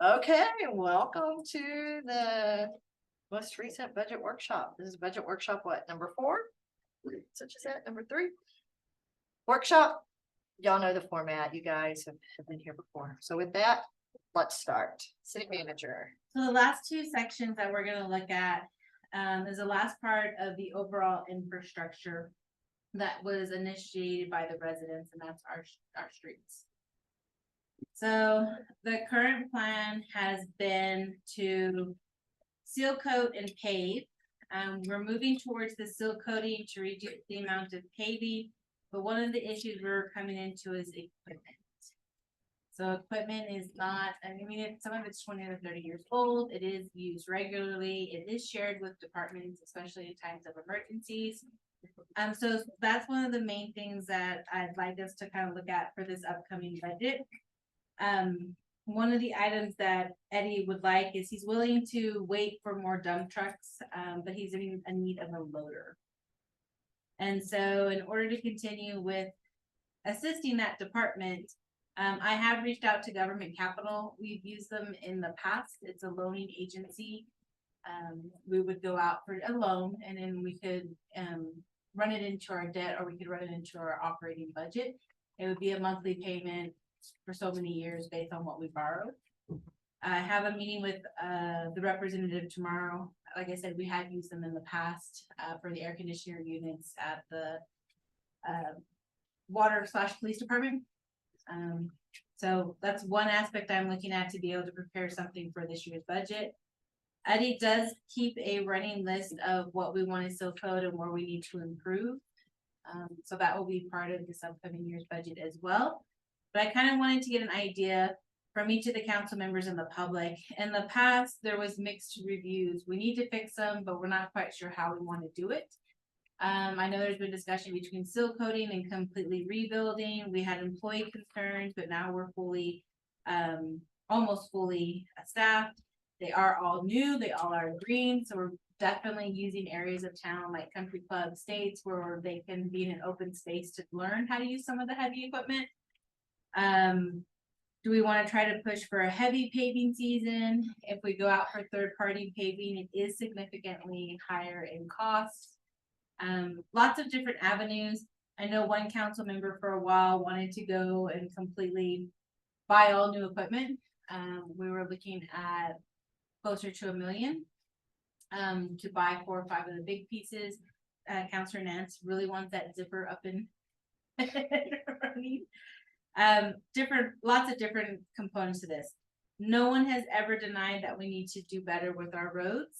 Okay, welcome to the most recent budget workshop. This is budget workshop, what, number 4? Such as that, number 3? Workshop. Y'all know the format. You guys have been here before. So with that, let's start. City manager. So the last two sections that we're gonna look at is the last part of the overall infrastructure that was initiated by the residents, and that's our streets. So the current plan has been to seal coat and pave. We're moving towards the seal coating to reduce the amount of paving, but one of the issues we're coming into is equipment. So equipment is not, I mean, some of it's 20 or 30 years old. It is used regularly. It is shared with departments, especially in times of emergencies. So that's one of the main things that I'd like us to kind of look at for this upcoming budget. One of the items that Eddie would like is he's willing to wait for more dump trucks, but he's in need of a loader. And so in order to continue with assisting that department, I have reached out to Government Capital. We've used them in the past. It's a loaning agency. We would go out for a loan and then we could run it into our debt, or we could run it into our operating budget. It would be a monthly payment for so many years based on what we borrowed. I have a meeting with the representative tomorrow. Like I said, we had used them in the past for the air conditioner units at the water/police department. So that's one aspect I'm looking at to be able to prepare something for this year's budget. Eddie does keep a running list of what we want to seal code and where we need to improve. So that will be part of this upcoming year's budget as well. But I kind of wanted to get an idea from each of the council members and the public. In the past, there was mixed reviews. We need to fix them, but we're not quite sure how we want to do it. I know there's been discussion between seal coating and completely rebuilding. We had employee concerns, but now we're fully, almost fully staffed. They are all new, they all are green, so we're definitely using areas of town like country club states where they can be in an open space to learn how to use some of the heavy equipment. Do we want to try to push for a heavy paving season? If we go out for third-party paving, it is significantly higher in cost. Lots of different avenues. I know one council member for a while wanted to go and completely buy all new equipment. We were looking at closer to $1 million to buy 4 or 5 of the big pieces. Councilor Nance really wants that zipper up and running. Lots of different components to this. No one has ever denied that we need to do better with our roads.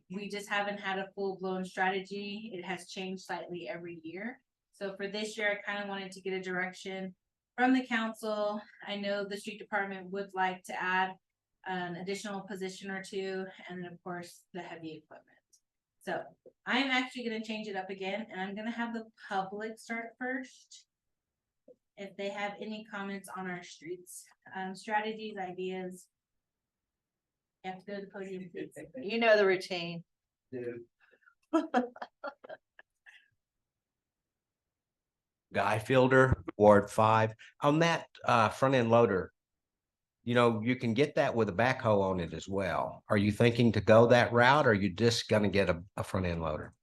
We just haven't had a full-blown strategy. It has changed slightly every year. So for this year, I kind of wanted to get a direction from the council. I know the street department would like to add an additional position or 2, and then of course the heavy equipment. So I'm actually going to change it up again, and I'm going to have the public start first. If they have any comments on our streets, strategies, ideas. You have to go to the podium, please. You know the routine. Guy Fielder, Ward 5. On that front end loader, you know, you can get that with a backhoe on it as well. Are you thinking to go that route, or are you just going to get a front end loader?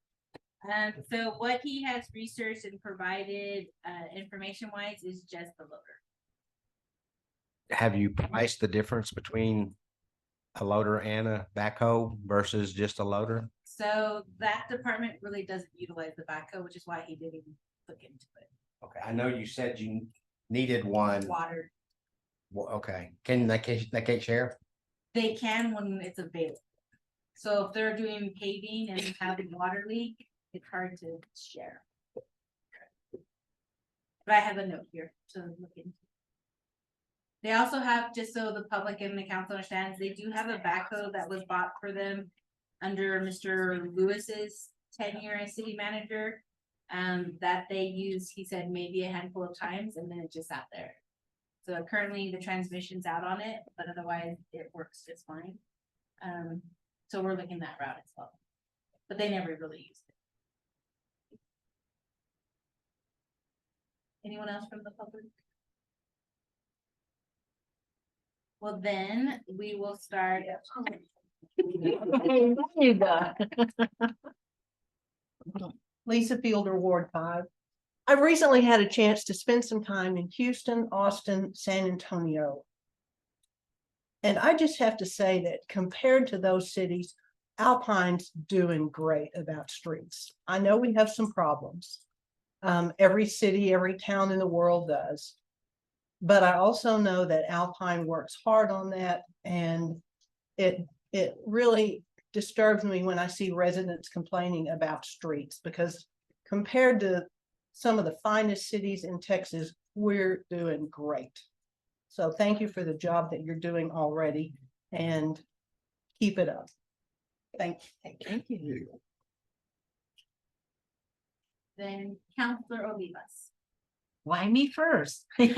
So what he has researched and provided information wise is just the loader. Have you priced the difference between a loader and a backhoe versus just a loader? So that department really doesn't utilize the backhoe, which is why he didn't even look into it. Okay, I know you said you needed one. Water. Well, okay, can they can't share? They can when it's available. So if they're doing paving and have a water leak, it's hard to share. But I have a note here to look into. They also have, just so the public and the council understands, they do have a backhoe that was bought for them under Mr. Lewis's tenure as city manager. That they use, he said, maybe a handful of times, and then it just sat there. So currently the transmission's out on it, but otherwise it works just fine. So we're looking that route as well, but they never really used it. Anyone else from the public? Well, then we will start. You got. Lisa Fielder, Ward 5. I've recently had a chance to spend some time in Houston, Austin, San Antonio. And I just have to say that compared to those cities, Alpine's doing great about streets. I know we have some problems. Every city, every town in the world does. But I also know that Alpine works hard on that, and it really disturbs me when I see residents complaining about streets, because compared to some of the finest cities in Texas, we're doing great. So thank you for the job that you're doing already, and keep it up. Thank you. Thank you. Then Counselor Olivas. Why me first? You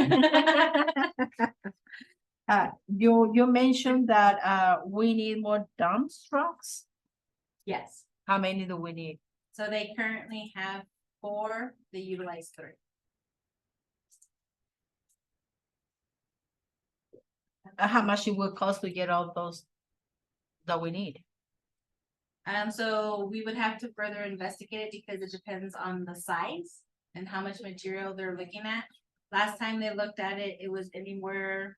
mentioned that we need more dump trucks. Yes, How many do we need? so they currently have 4, they utilize 3. How much it will cost to get all those that we need? So we would have to further investigate it because it depends on the size and how much material they're looking at. Last time they looked at it, it was anywhere.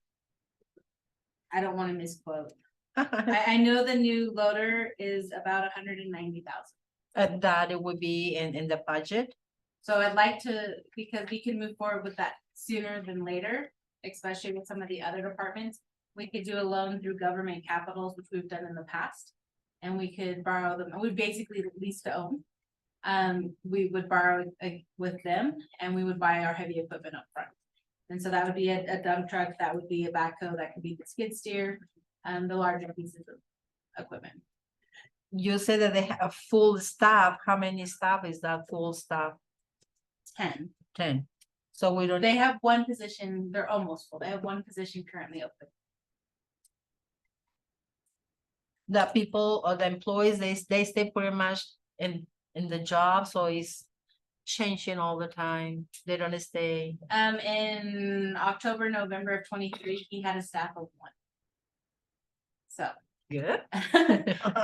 I don't wanna misquote. I know the new loader is about 190,000. That it would be in the budget. So I'd like to, because we can move forward with that sooner than later, especially with some of the other departments. We could do a loan through government capitals, which we've done in the past. And we could borrow them, we basically lease to own. We would borrow with them and we would buy our heavy equipment up front. And so that would be a dump truck, that would be a backhoe, that could be the skid steer, the larger pieces of equipment. You said that they have full staff. How many staff is that full staff? 10. 10. So we don't. They have one position, they're almost full, they have one position currently open. The people or the employees, they stay pretty much in the job, so it's changing all the time. They don't stay. In October, November of 23, he had a staff of 1. So. Good.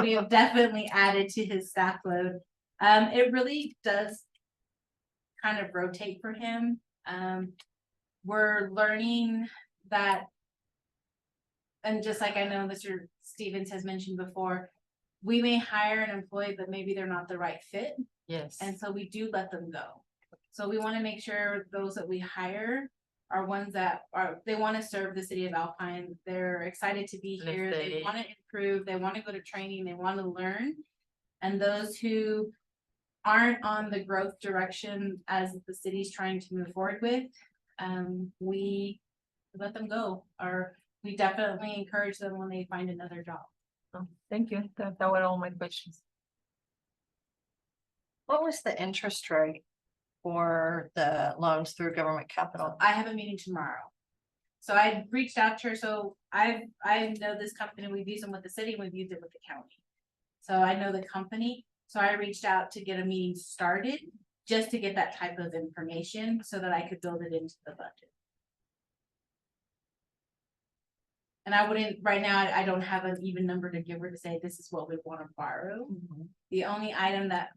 We have definitely added to his staff load. It really does kind of rotate for him. We're learning that, and just like I know Mr. Stevens has mentioned before, we may hire an employee, but maybe they're not the right fit. Yes. And so we do let them go. So we want to make sure those that we hire are ones that they want to serve the city of Alpine. They're excited to be And if here. They they- want to improve. They want to go to training. They want to learn. And those who aren't on the growth direction as the city's trying to move forward with, we let them go, or we definitely encourage them when they find another job. Oh, thank you. That were all my questions. What was the interest rate for the loans through government capital? I have a meeting tomorrow. So I reached out to her, so I know this company, we've used them with the city, and we've used it with the county. So I know the company, so I reached out to get a meeting started, just to get that type of information, so that I could build it into the budget. And I wouldn't, right now, I don't have an even number to give her to say this is what we wanna borrow. The only item that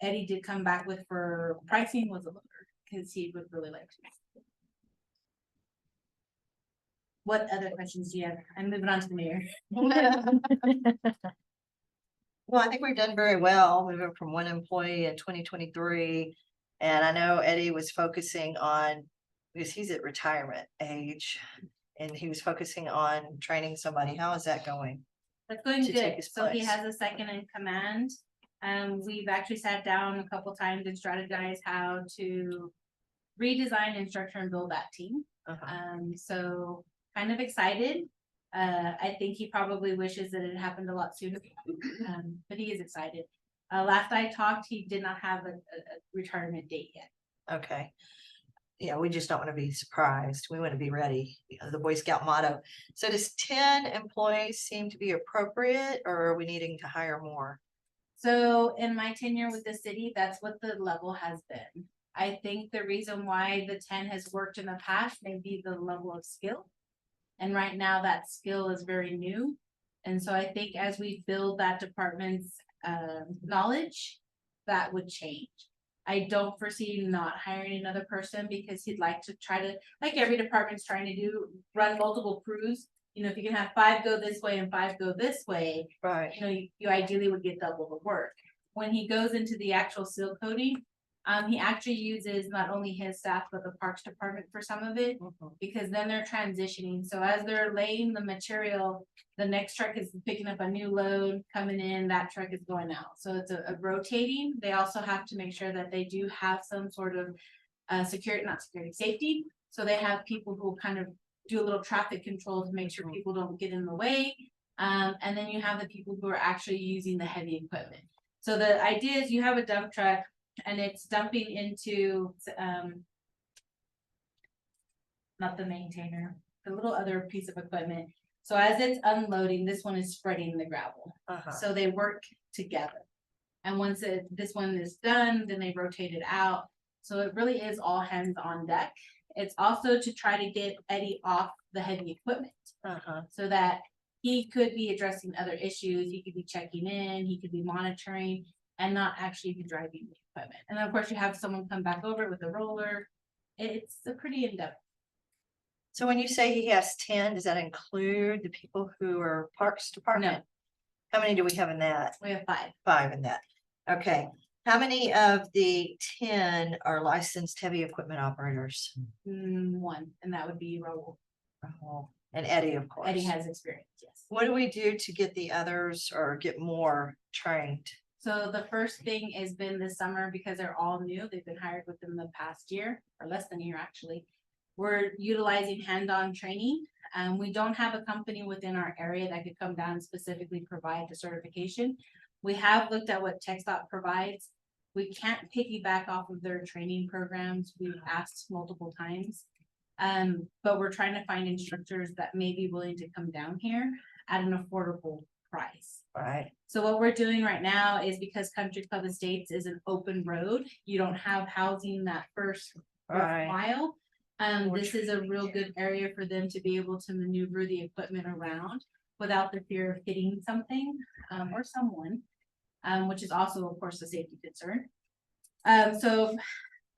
Eddie did come back with for pricing was a loader, cause he would really like to. What other questions do you have? I'm moving on to the mayor. Well, I think we've done very well, moving from 1 employee in 2023. And I know Eddie was focusing on, because he's at retirement age, and he was focusing on training somebody. How is that going? That's going To take good. his So he place. has a second in command. We've actually sat down a couple times and strategized how to redesign and structure and build that team. So kind of excited. I think he probably wishes that it happened a lot sooner. But he is excited. Last I talked, he did not have a retirement date yet. Okay. Yeah, we just don't want to be surprised. We want to be ready, the Boy Scout motto. So does 10 employees seem to be appropriate, or are we needing to hire more? So in my tenure with the city, that's what the level has been. I think the reason why the 10 has worked in the past may be the level of skill. And right now that skill is very new. And so I think as we build that department's knowledge, that would change. I don't foresee not hiring another person because he'd like to try to, like every department's trying to do, run multiple crews. You know, if you can have 5 go this way and 5 go this way, Right. you know, you ideally would get double the work. When he goes into the actual seal coating, he actually uses not only his staff, but the parks department for some of it, because then they're transitioning. So as they're laying the material, the next truck is picking up a new load coming in, that truck is going out. So it's a rotating. They also have to make sure that they do have some sort of safety. So they have people who kind of do a little traffic control to make sure people don't get in the way. And then you have the people who are actually using the heavy equipment. So the idea is you have a dump truck and it's dumping into, not the maintainer, the little other piece of equipment. So as it's unloading, this one is spreading the gravel. So they work together. And once this one is done, then they rotate it out. So it really is all hands on deck. It's also to try to get Eddie off the heavy equipment so that he could be addressing other issues. He could be checking in, he could be monitoring and not actually be driving the equipment. And then of course you have someone come back over with a roller. It's a pretty in-depth. So when you say he has 10, does that include the people who are Parks Department? How many do we have in that? We have 5. 5 in that. Okay. How many of the 10 are licensed heavy equipment operators? 1, and that would be Raul. And Eddie, of course. Eddie has experience, yes. What do we do to get the others or get more trained? So the first thing has been this summer, because they're all new, they've been hired within the past year, or less than a year actually. We're utilizing hand-on training. We don't have a company within our area that could come down and specifically provide the certification. We have looked at what TxDOT provides. We can't piggyback off of their training programs. We've asked multiple times. But we're trying to find instructors that may be willing to come down here at an affordable price. Right. So what we're doing right now is, because Country Club Estates is an open road, you don't have housing that first Right. mile. This is a real good area for them to be able to maneuver the equipment around without the fear of hitting something, or someone, which is also, of course, a safety concern. So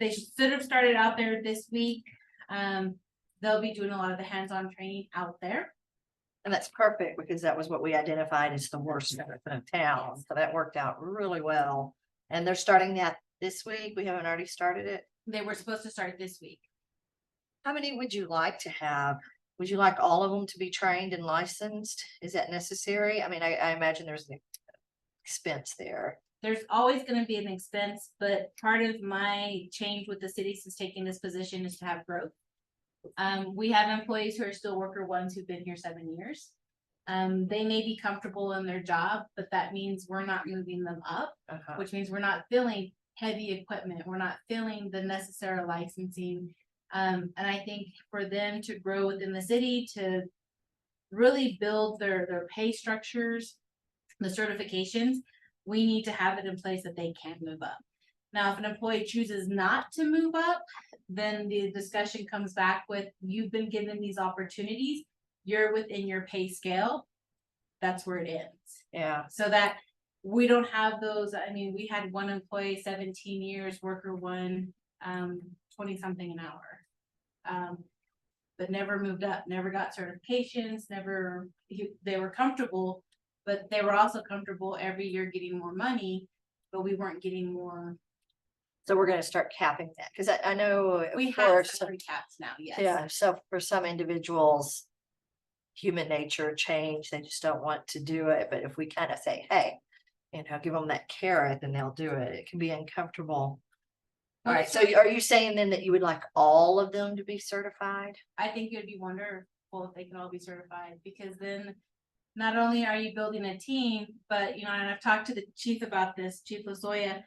they should have started out there this week. They'll be doing a lot of the hands-on training out there. And that's perfect because that was what we identified as the worst in town. So that worked out really well. And they're starting that this week. We haven't already started it. They were supposed to start this week. How many would you like to have? Would you like all of them to be trained and licensed? Is that necessary? I mean, I imagine there's an expense there. There's always going to be an expense, but part of my change with the city since taking this position is to have growth. We have employees who are still worker ones who've been here 7 years. They may be comfortable in their job, but that means we're not moving them up, which means we're not filling heavy equipment. We're not filling the necessary licensing. And I think for them to grow within the city, to really build their pay structures, the certifications, we need to have it in place that they can move up. Now, if an employee chooses not to move up, then the discussion comes back with, you've been given these opportunities, you're within your pay scale. That's where it ends. Yeah. So that we don't have those. I mean, we had one employee, 17 years, worker one, 20 something an hour. But never moved up, never got certifications, they were comfortable, but they were also comfortable every year getting more money, but we weren't getting more. So we're gonna start capping that, because I know, We of have course, salary caps now, yes. yeah, so for some individuals, human nature change, they just don't want to do it, but if we kind of say, hey, give them that carrot, then they'll do it. It can be uncomfortable. All right, so are you saying then that you would like all of them to be certified? I think it would be wonderful if they can all be certified, because then not only are you building a team, but and I've talked to the chief about this, Chief Lozoya.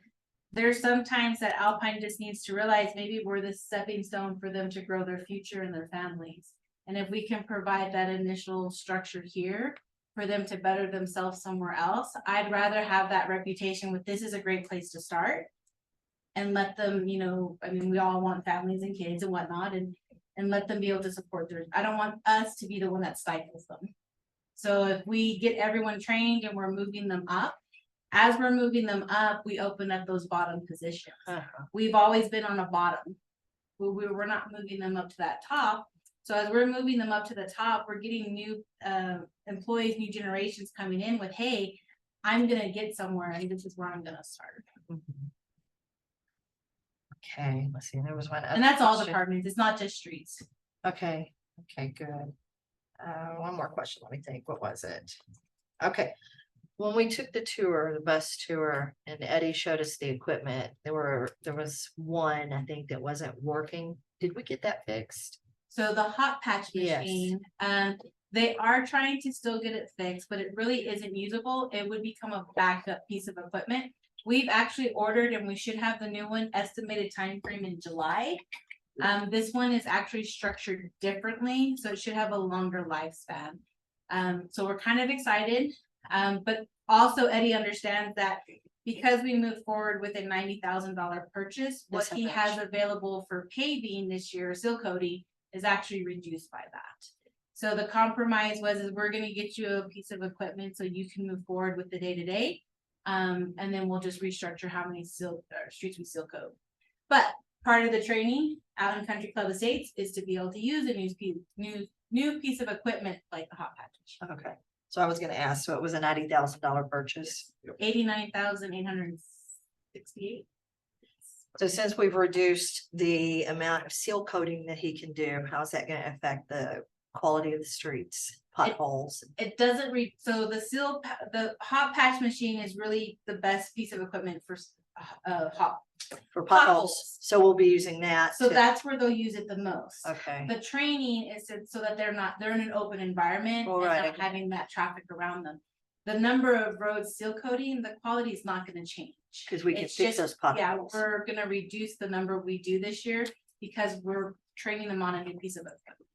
There's sometimes that Alpine just needs to realize maybe we're the stepping stone for them to grow their future and their families. And if we can provide that initial structure here for them to better themselves somewhere else, I'd rather have that reputation with, this is a great place to start. And let them, I mean, we all want families and kids and whatnot, and and let them be able to support theirs. I don't want us to be the one that stifles them. So if we get everyone trained and we're moving them up, as we're moving them up, we open up those bottom positions. We've always been on a bottom. We're not moving them up to that top. So as we're moving them up to the top, we're getting new employees, new generations coming in with, hey, I'm gonna get somewhere and this is where I'm gonna start. Okay, let's see, there was one. And other that's all question. departments, it's not just streets. Okay, okay, good. One more question, let me think, what was it? Okay, when we took the tour, the bus tour, and Eddie showed us the equipment, there was one, I think, that wasn't working. Did we get that fixed? So the hot patch Yes. machine, they are trying to still get it fixed, but it really isn't usable. It would become a backup piece of equipment. We've actually ordered and we should have the new one estimated time frame in July. This one is actually structured differently, so it should have a longer lifespan. So we're kind of excited, but also Eddie understands that because we moved forward with a $90,000 purchase, what That's how he much? has available for paving this year, seal coating, is actually reduced by that. So the compromise is we're gonna get you a piece of equipment so you can move forward with the day-to-day. And then we'll just restructure how many streets we seal coat. But part of the training out in Country Club Estates is to be able to use a new piece of equipment like the hot patch. Okay, so I was gonna ask, so it was a $90,000 purchase. 89,868. So since we've reduced the amount of seal coating that he can do, how's that gonna affect the quality of the streets, potholes? It doesn't so the hot patch machine is really the best piece of equipment for hot. For potholes. potholes, so we'll be using that. So to- that's where they'll use it the most. Okay, The training is so that they're in an open environment Well, and right, not okay. having that traffic around them. The number of roads seal coating, the quality is not gonna change. because we can It's fix just- those Yeah, potholes. we're gonna reduce the number we do this year because we're training them on a new piece of equipment.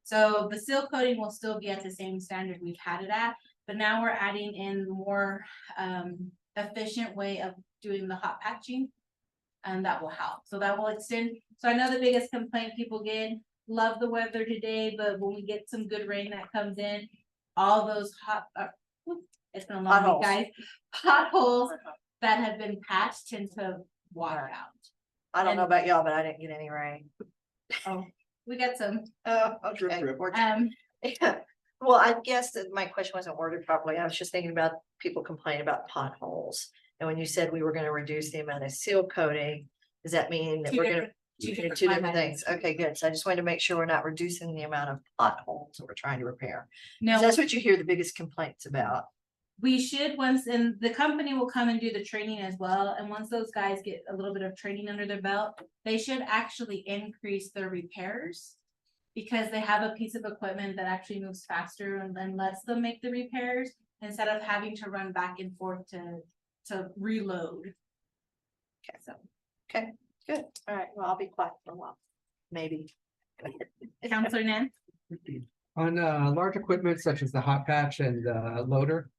So the seal coating will still be at the same standard we've had it at, but now we're adding in more efficient way of doing the hot patching. And that will help. So that will extend. So I know the biggest complaint people get, love the weather today, but when we get some good rain that comes in, all those it's been a long Potholes. week, guys. Potholes that have been patched tend to water out. I don't know and- about y'all, but I didn't get any rain. Oh, we got some, Oh, okay. Yeah. Well, I guess that my question wasn't worded properly. I was just thinking about people complaining about potholes. And when you said we were gonna reduce the amount of seal coating, does that mean that two we're gonna? different, two Two different line different items. things. Okay, good. So I just wanted to make sure we're not reducing the amount of potholes that we're trying to repair. 'Cause No, that's what you hear the biggest complaints about. we should and the company will come and do the training as well, and once those guys get a little bit of training under their belt, they should actually increase their repairs. Because they have a piece of equipment that actually moves faster and then lets them make the repairs instead of having to run back and forth to reload. Okay, so Good. All right. Well, I'll be quiet for a while. Maybe. Counselor Nan, On large equipment such as the hot patch and the loader.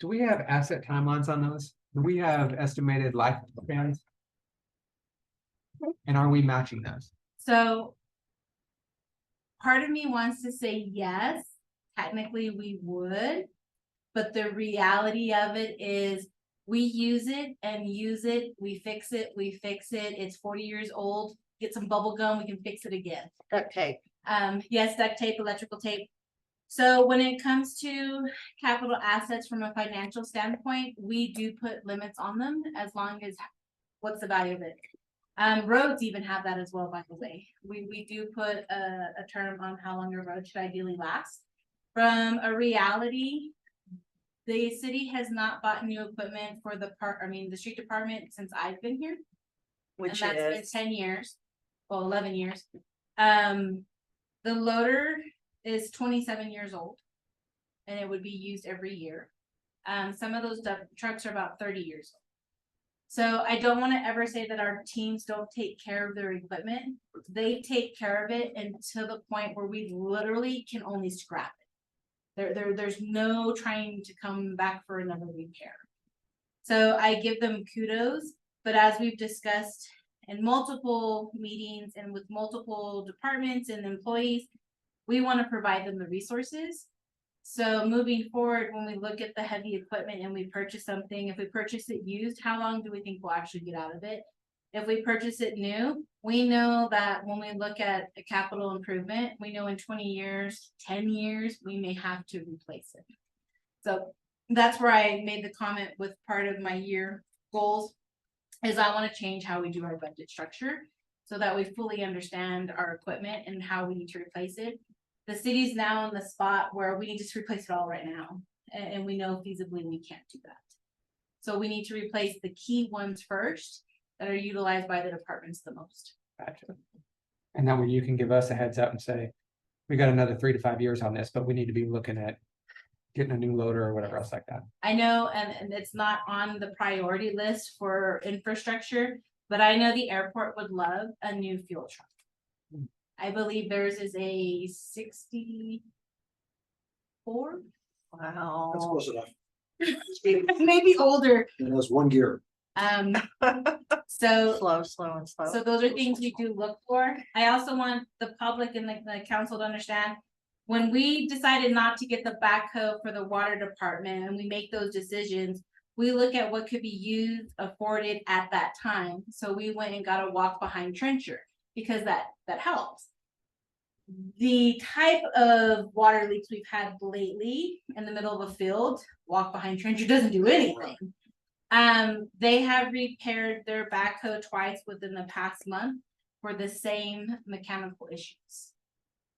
Do we have asset timelines on those? Do we have estimated lifespans? And are we matching those? so. Part of me wants to say yes, technically we would. But the reality of it is we use it and use it, we fix it, it's 40 years old, get some bubble gum, we can fix it again. Okay. Yes, duct tape, electrical tape. So when it comes to capital assets from a financial standpoint, we do put limits on them as long as what's the value of it? Roads even have that as well, by the way. We do put a term on how long a road should ideally last. From a reality, the city has not bought new equipment for the street department since I've been here. Which And that's been is, 10 years, well, 11 years. The loader is 27 years old. And it would be used every year. Some of those trucks are about 30 years old. So I don't wanna ever say that our teams don't take care of their equipment. They take care of it until the point where we literally can only scrap it. There's no trying to come back for another repair. So I give them kudos, but as we've discussed in multiple meetings and with multiple departments and employees, we want to provide them the resources. So moving forward, when we look at the heavy equipment and we purchase something, if we purchase it used, how long do we think we'll actually get out of it? If we purchase it new, we know that when we look at a capital improvement, we know in 20 years, 10 years, we may have to replace it. So that's where I made the comment with part of my year goals, is I want to change how we do our budget structure so that we fully understand our equipment and how we need to replace it. The city's now in the spot where we need to replace it all right now, and we know feasibly we can't do that. So we need to replace the key ones first that are utilized by the departments the most. Gotcha. And that way you can give us a heads up and say, we got another 3 to 5 years on this, but we need to be looking at getting a new loader or whatever else like that. I know, and it's not on the priority list for infrastructure, but I know the airport would love a new fuel truck. I believe theirs is a 64. That's Wow. close enough. Maybe older. It has one gear. So Slow and slow. So those are things we do look for. I also want the public and the council to understand. When we decided not to get the backhoe for the water department and we make those decisions, we look at what could be used, afforded at that time. So we went and got a walk behind trencher because that helps. The type of water leaks we've had lately in the middle of a field, walk behind trencher doesn't do anything. They have repaired their backhoe twice within the past month for the same mechanical issues.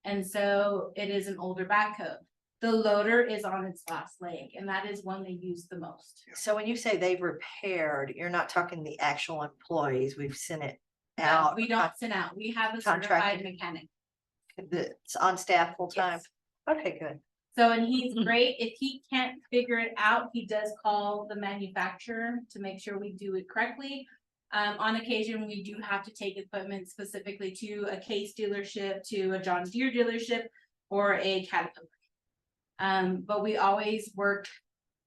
And so it is an older backhoe. The loader is on its last leg, and that is one they use the most. So when you say they've repaired, you're not talking the actual employees. We've sent it out. We don't send out, we have a certified Contracted. mechanic. That's on staff full time. Yes. Okay, good. So, and he's great. If he can't figure it out, he does call the manufacturer to make sure we do it correctly. On occasion, we do have to take equipment specifically to a Case dealership, to a John Deere dealership, or a Caterpillar. But we always work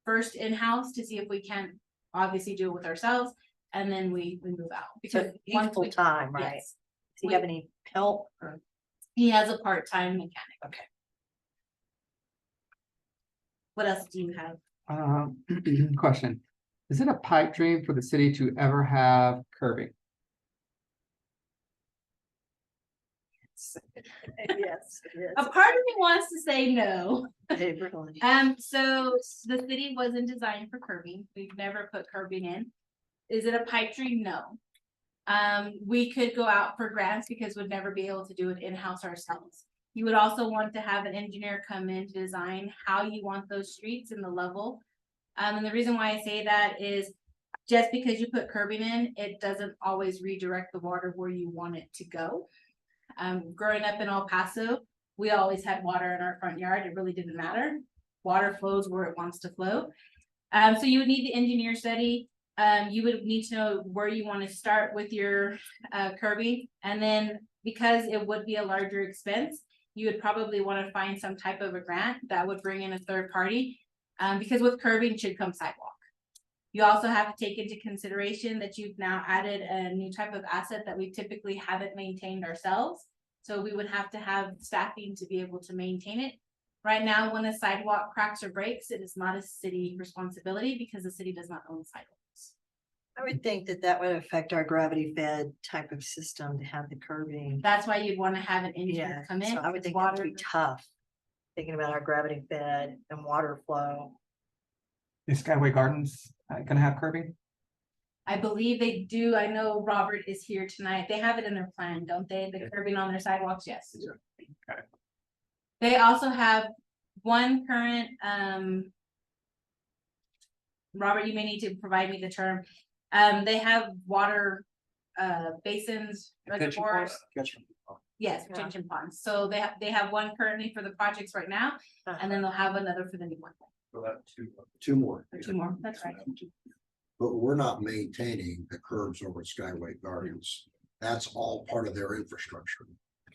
first in-house to see if we can obviously do it with ourselves, and then we move out. So Because he's once full we, time, right? yes, Does he have any help or? he has a part-time mechanic. Okay. What else do you have? Question, is it a pipe dream for the city to ever have curbing? Yes, it A part of me wants to say no. It really- So the city wasn't designed for curbing. We've never put curbing in. Is it a pipe dream? No. We could go out for grants because we'd never be able to do it in-house ourselves. You would also want to have an engineer come in to design how you want those streets and the level. And the reason why I say that is just because you put curbing in, it doesn't always redirect the water where you want it to go. Growing up in El Paso, we always had water in our front yard. It really didn't matter. Water flows where it wants to flow. So you would need the engineer study. You would need to know where you want to start with your curbing. And then because it would be a larger expense, you would probably want to find some type of a grant that would bring in a third party. Because with curbing should come sidewalk. You also have to take into consideration that you've now added a new type of asset that we typically haven't maintained ourselves. So we would have to have staffing to be able to maintain it. Right now, when a sidewalk cracks or breaks, it is not a city responsibility because the city does not own sidewalks. I would think that that would affect our gravity fed type of system to have the curbing. That's why you'd want to have an Yeah, engineer come in. so I would because think that would water. be tough. Thinking about our gravity fed and water flow. Is Skyway Gardens gonna have curbing? I believe they do. I know Robert is here tonight. They have it in their plan, don't they? The curbing on their sidewalks, yes. Okay. They also have one current, Robert, you may need to provide me the term. They have water, basins, Detention reservoirs. ponds? Catch 'em. Yes, Yeah. retention ponds. So they have one currently for the projects right now, and then they'll have another for the new one. Two more. Or two more, that's right. But we're not maintaining the curbs over at Skyway Gardens. That's all part of their infrastructure.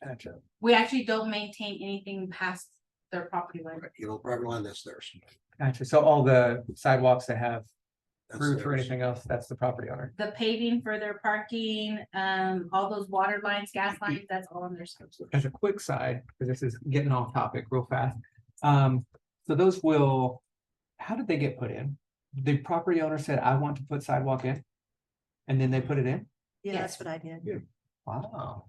Gotcha. We actually don't maintain anything past their property line. You know, private line, that's theirs. Gotcha. So all the sidewalks that have roof or anything else, that's the property owner. The paving for their parking, all those water lines, gas lines, that's all on their scope. As a quick side, because this is getting off topic real fast. So those will, how did they get put in? The property owner said, I want to put sidewalk in. And then they put it in? Yeah, Yes. that's what I did. Wow.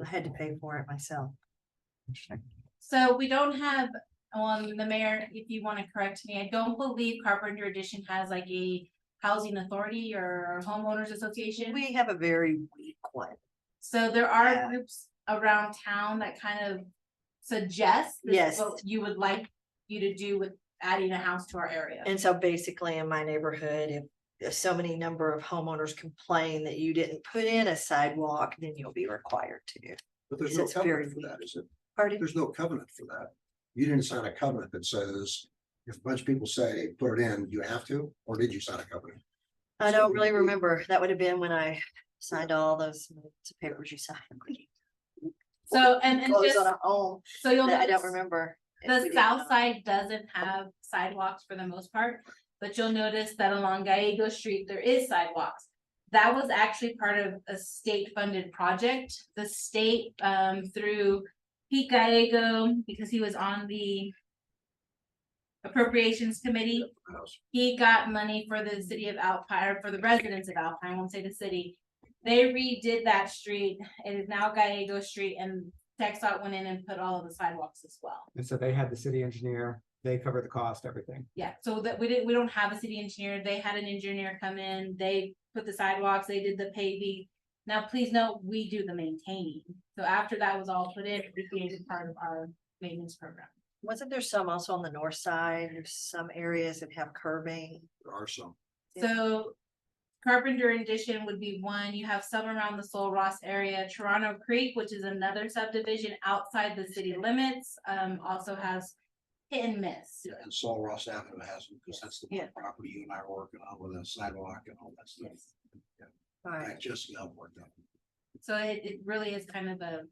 I had to pay for it myself. Interesting. So we don't have, the mayor, if you want to correct me, I don't believe Carpenter Edition has like a housing authority or homeowners association. We have a very weak one. So there are Yeah. groups around town that kind of suggest this is Yes. what you would like you to do with adding a house to our area. And so basically in my neighborhood, if so many number of homeowners complain that you didn't put in a sidewalk, then you'll be required to. But there's Because no it's very covenant for that, weak. is it? Pardon? There's no covenant for that. You didn't sign a covenant that says, if a bunch of people say, put it in, you have to, or did you sign a covenant? I don't really remember. That would have been when I signed all those papers you signed. So, and Close just, on a home so you'll that I don't notice, remember. if the we did south not. side doesn't have sidewalks for the most part, but you'll notice that along Gallego Street, there is sidewalks. That was actually part of a state-funded project. The state, through Pete Gallego, because he was on the Appropriations Committee, he got money for the city of Alpine, or for the residents of Alpine, I won't say the city. They redid that street. It is now Gallego Street, and TxDOT went in and put all of the sidewalks as well. And so they had the city engineer, they covered the cost, everything. Yeah, so that we don't have a city engineer. They had an engineer come in, they put the sidewalks, they did the paving. Now, please note, we do the maintaining. So after that was all put in, it became part of our maintenance program. Wasn't there some also on the north side? There's some areas that have curbing. There are some. Yeah. So Carpenter Addition would be one. You have some around the Sol Ross area. Toronto Creek, which is another subdivision outside the city limits, also has hit and miss. Yeah, and Saul Ross Avenue has them, because that's the Yeah. property you and I were working on with the sidewalk and all that stuff. All I right. just got worked on. So it really is kind of a,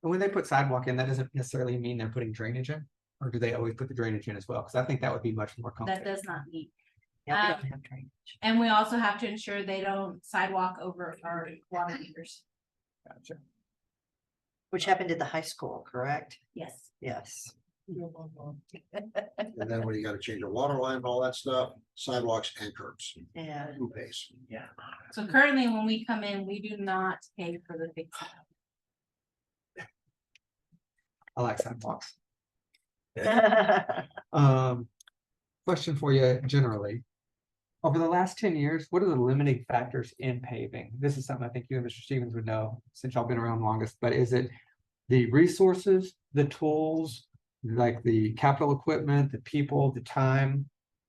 And when they put sidewalk in, that doesn't necessarily mean they're putting drainage in, or do they always put the drainage in as well? Because I think that would be much more that complicated. does not meet. Yeah, we don't have drainage. And we also have to ensure they don't sidewalk over our water meters. Gotcha. Which happened at the high school, correct? Yes. Yes. And then when you gotta change a water line and all that stuff, sidewalks and curbs, Yeah. who pays? Yeah. So currently, when we come in, we do not pay for the big sidewalk. I like sidewalks. Yeah. Question for you generally. Over the last 10 years, what are the limiting factors in paving? This is something I think you and Mr. Stevens would know since y'all been around longest, but is it the resources, the tools, like the capital equipment, the people, the time?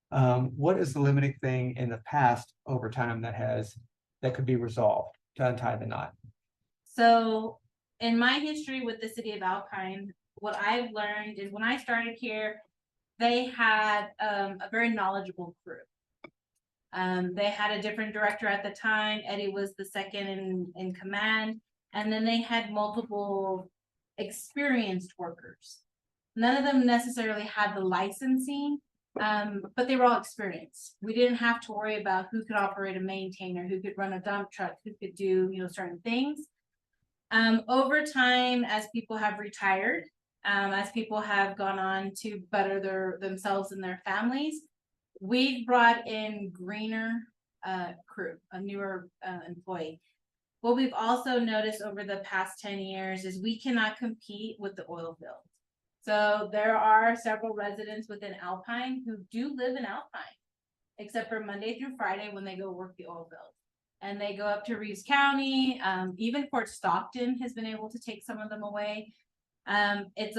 What is the limiting thing in the past over time that could be resolved to untie the knot? So in my history with the city of Alpine, what I've learned is when I started here, they had a very knowledgeable crew. They had a different director at the time. Eddie was the second in command. And then they had multiple experienced workers. None of them necessarily had the licensing, but they were all experienced. We didn't have to worry about who could operate a maintainer, who could run a dump truck, who could do, certain things. Over time, as people have retired, as people have gone on to better themselves and their families, we've brought in greener crew, a newer employee. What we've also noticed over the past 10 years is we cannot compete with the oil field. So there are several residents within Alpine who do live in Alpine, except for Monday through Friday when they go work the oil field. And they go up to Reeves County, even Fort Stockton has been able to take some of them away. It's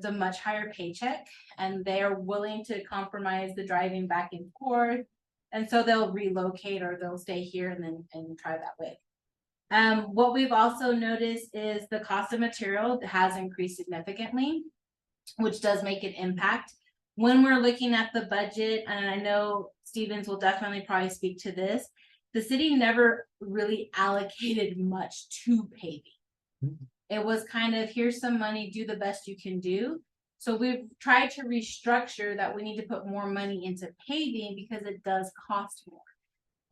a much higher paycheck, and they are willing to compromise the driving back and forth. And so they'll relocate or they'll stay here and try that way. What we've also noticed is the cost of material has increased significantly, which does make an impact. When we're looking at the budget, and I know Stevens will definitely probably speak to this, the city never really allocated much to paving. It was kind of, here's some money, do the best you can do. So we've tried to restructure that we need to put more money into paving because it does cost more.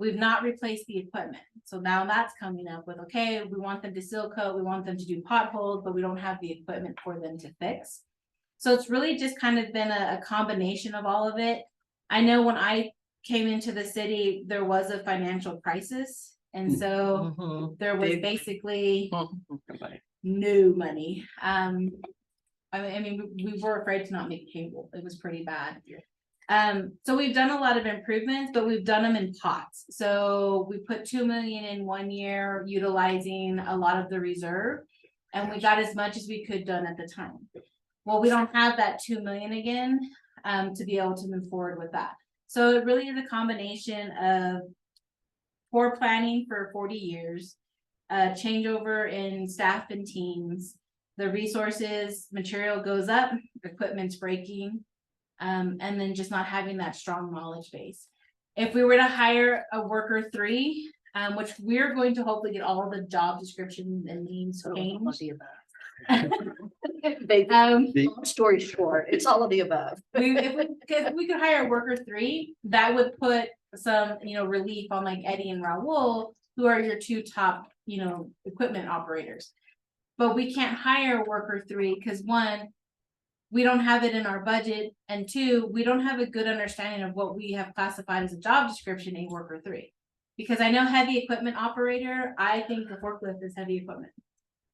We've not replaced the equipment, so now that's coming up with, okay, we want them to seal coat, we want them to do potholes, but we don't have the equipment for them to fix. So it's really just kind of been a combination of all of it. I know when I came into the city, there was a financial crisis, and so Mhm. there was Big. basically Somebody. no money. I mean, we were afraid to not make payroll. It was pretty bad. So we've done a lot of improvements, but we've done them in pots. So we put 2 million in 1 year, utilizing a lot of the reserve. And we got as much as we could done at the time. Well, we don't have that 2 million again, to be able to move forward with that. So it really is a combination of poor planning for 40 years, changeover in staff and teams, the resources, material goes up, equipment's breaking, and then just not having that strong knowledge base. If we were to hire a worker 3, which we're going to hopefully get all of the job descriptions and names changed. Long story short, it's all of the above. If we could hire a worker 3, that would put some, relief on like Eddie and Raul, who are your 2 top, equipment operators. But we can't hire a worker 3 because 1, we don't have it in our budget, and 2, we don't have a good understanding of what we have classified as a job description in worker 3. Because I know heavy equipment operator, I think the forklift is heavy equipment.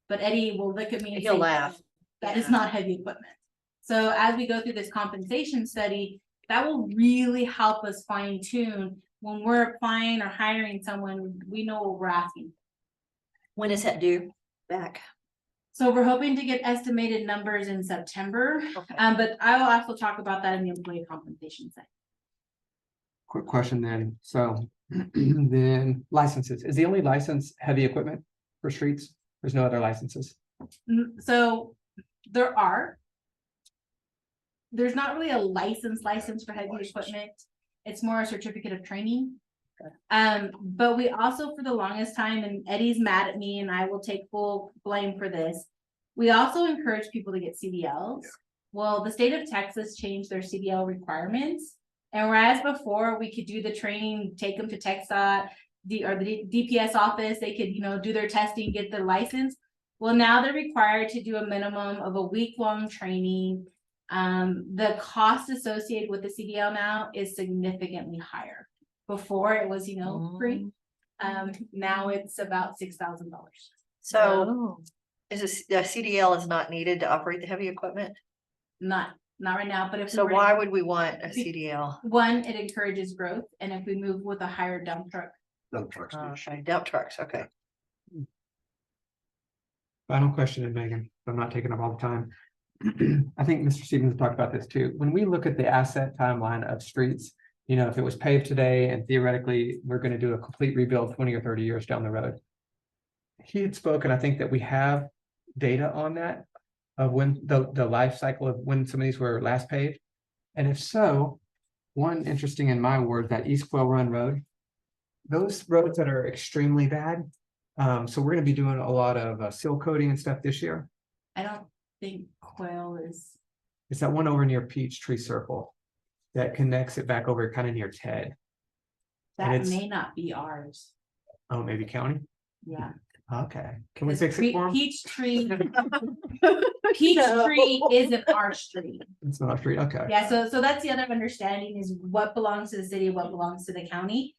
But Eddie will look at me and He'll say, laugh. that is Yeah. not heavy equipment. So as we go through this compensation study, that will really help us fine tune when we're applying or hiring someone, we know what we're asking. When is that due back? So we're hoping to get estimated numbers in September, Okay. but I will also talk about that in the employee compensation side. Quick question then, so then licenses, is the only license heavy equipment for streets? There's no other licenses? So there's not really a license for heavy equipment. It's more a certificate of training. But we also, for the longest time, and Eddie's mad at me and I will take full blame for this. We also encourage people to get CDLs. Well, the state of Texas changed their CDL requirements. And whereas before we could do the training, take them to TxDOT, or the DPS office, they could, do their testing, get their license. Well, now they're required to do a minimum of a week-long training. The cost associated with the CDL now is significantly higher. Before it was, free. Now it's about $6,000. So Oh. is a CDL is not needed to operate the heavy equipment? Not right now, but if. So we were- why would we want a CDL? 1, it encourages growth, and if we move with a higher dump truck. Dump trucks. Okay, dump trucks, okay. Final question, and Megan, I'm not taking up all the time. I think Mr. Stevens talked about this too. When we look at the asset timeline of streets, if it was paved today and theoretically we're going to do a complete rebuild 20 or 30 years down the road. He had spoken, I think, that we have data on that of when the life cycle of when some of these were last paved. And if so, one interesting in my word, that East Quail Run Road, those roads that are extremely bad. So we're going to be doing a lot of seal coating and stuff this year. I don't think Quail is. It's that one over near Peachtree Circle that connects it back over kind of near Ted. And That it's- may not be ours. Oh, maybe county? Yeah. Okay, can we 'Cause fix it for them? Peachtree isn't our street. It's not our street, okay. Yeah, so that's the other understanding is what belongs to the city, what belongs to the county.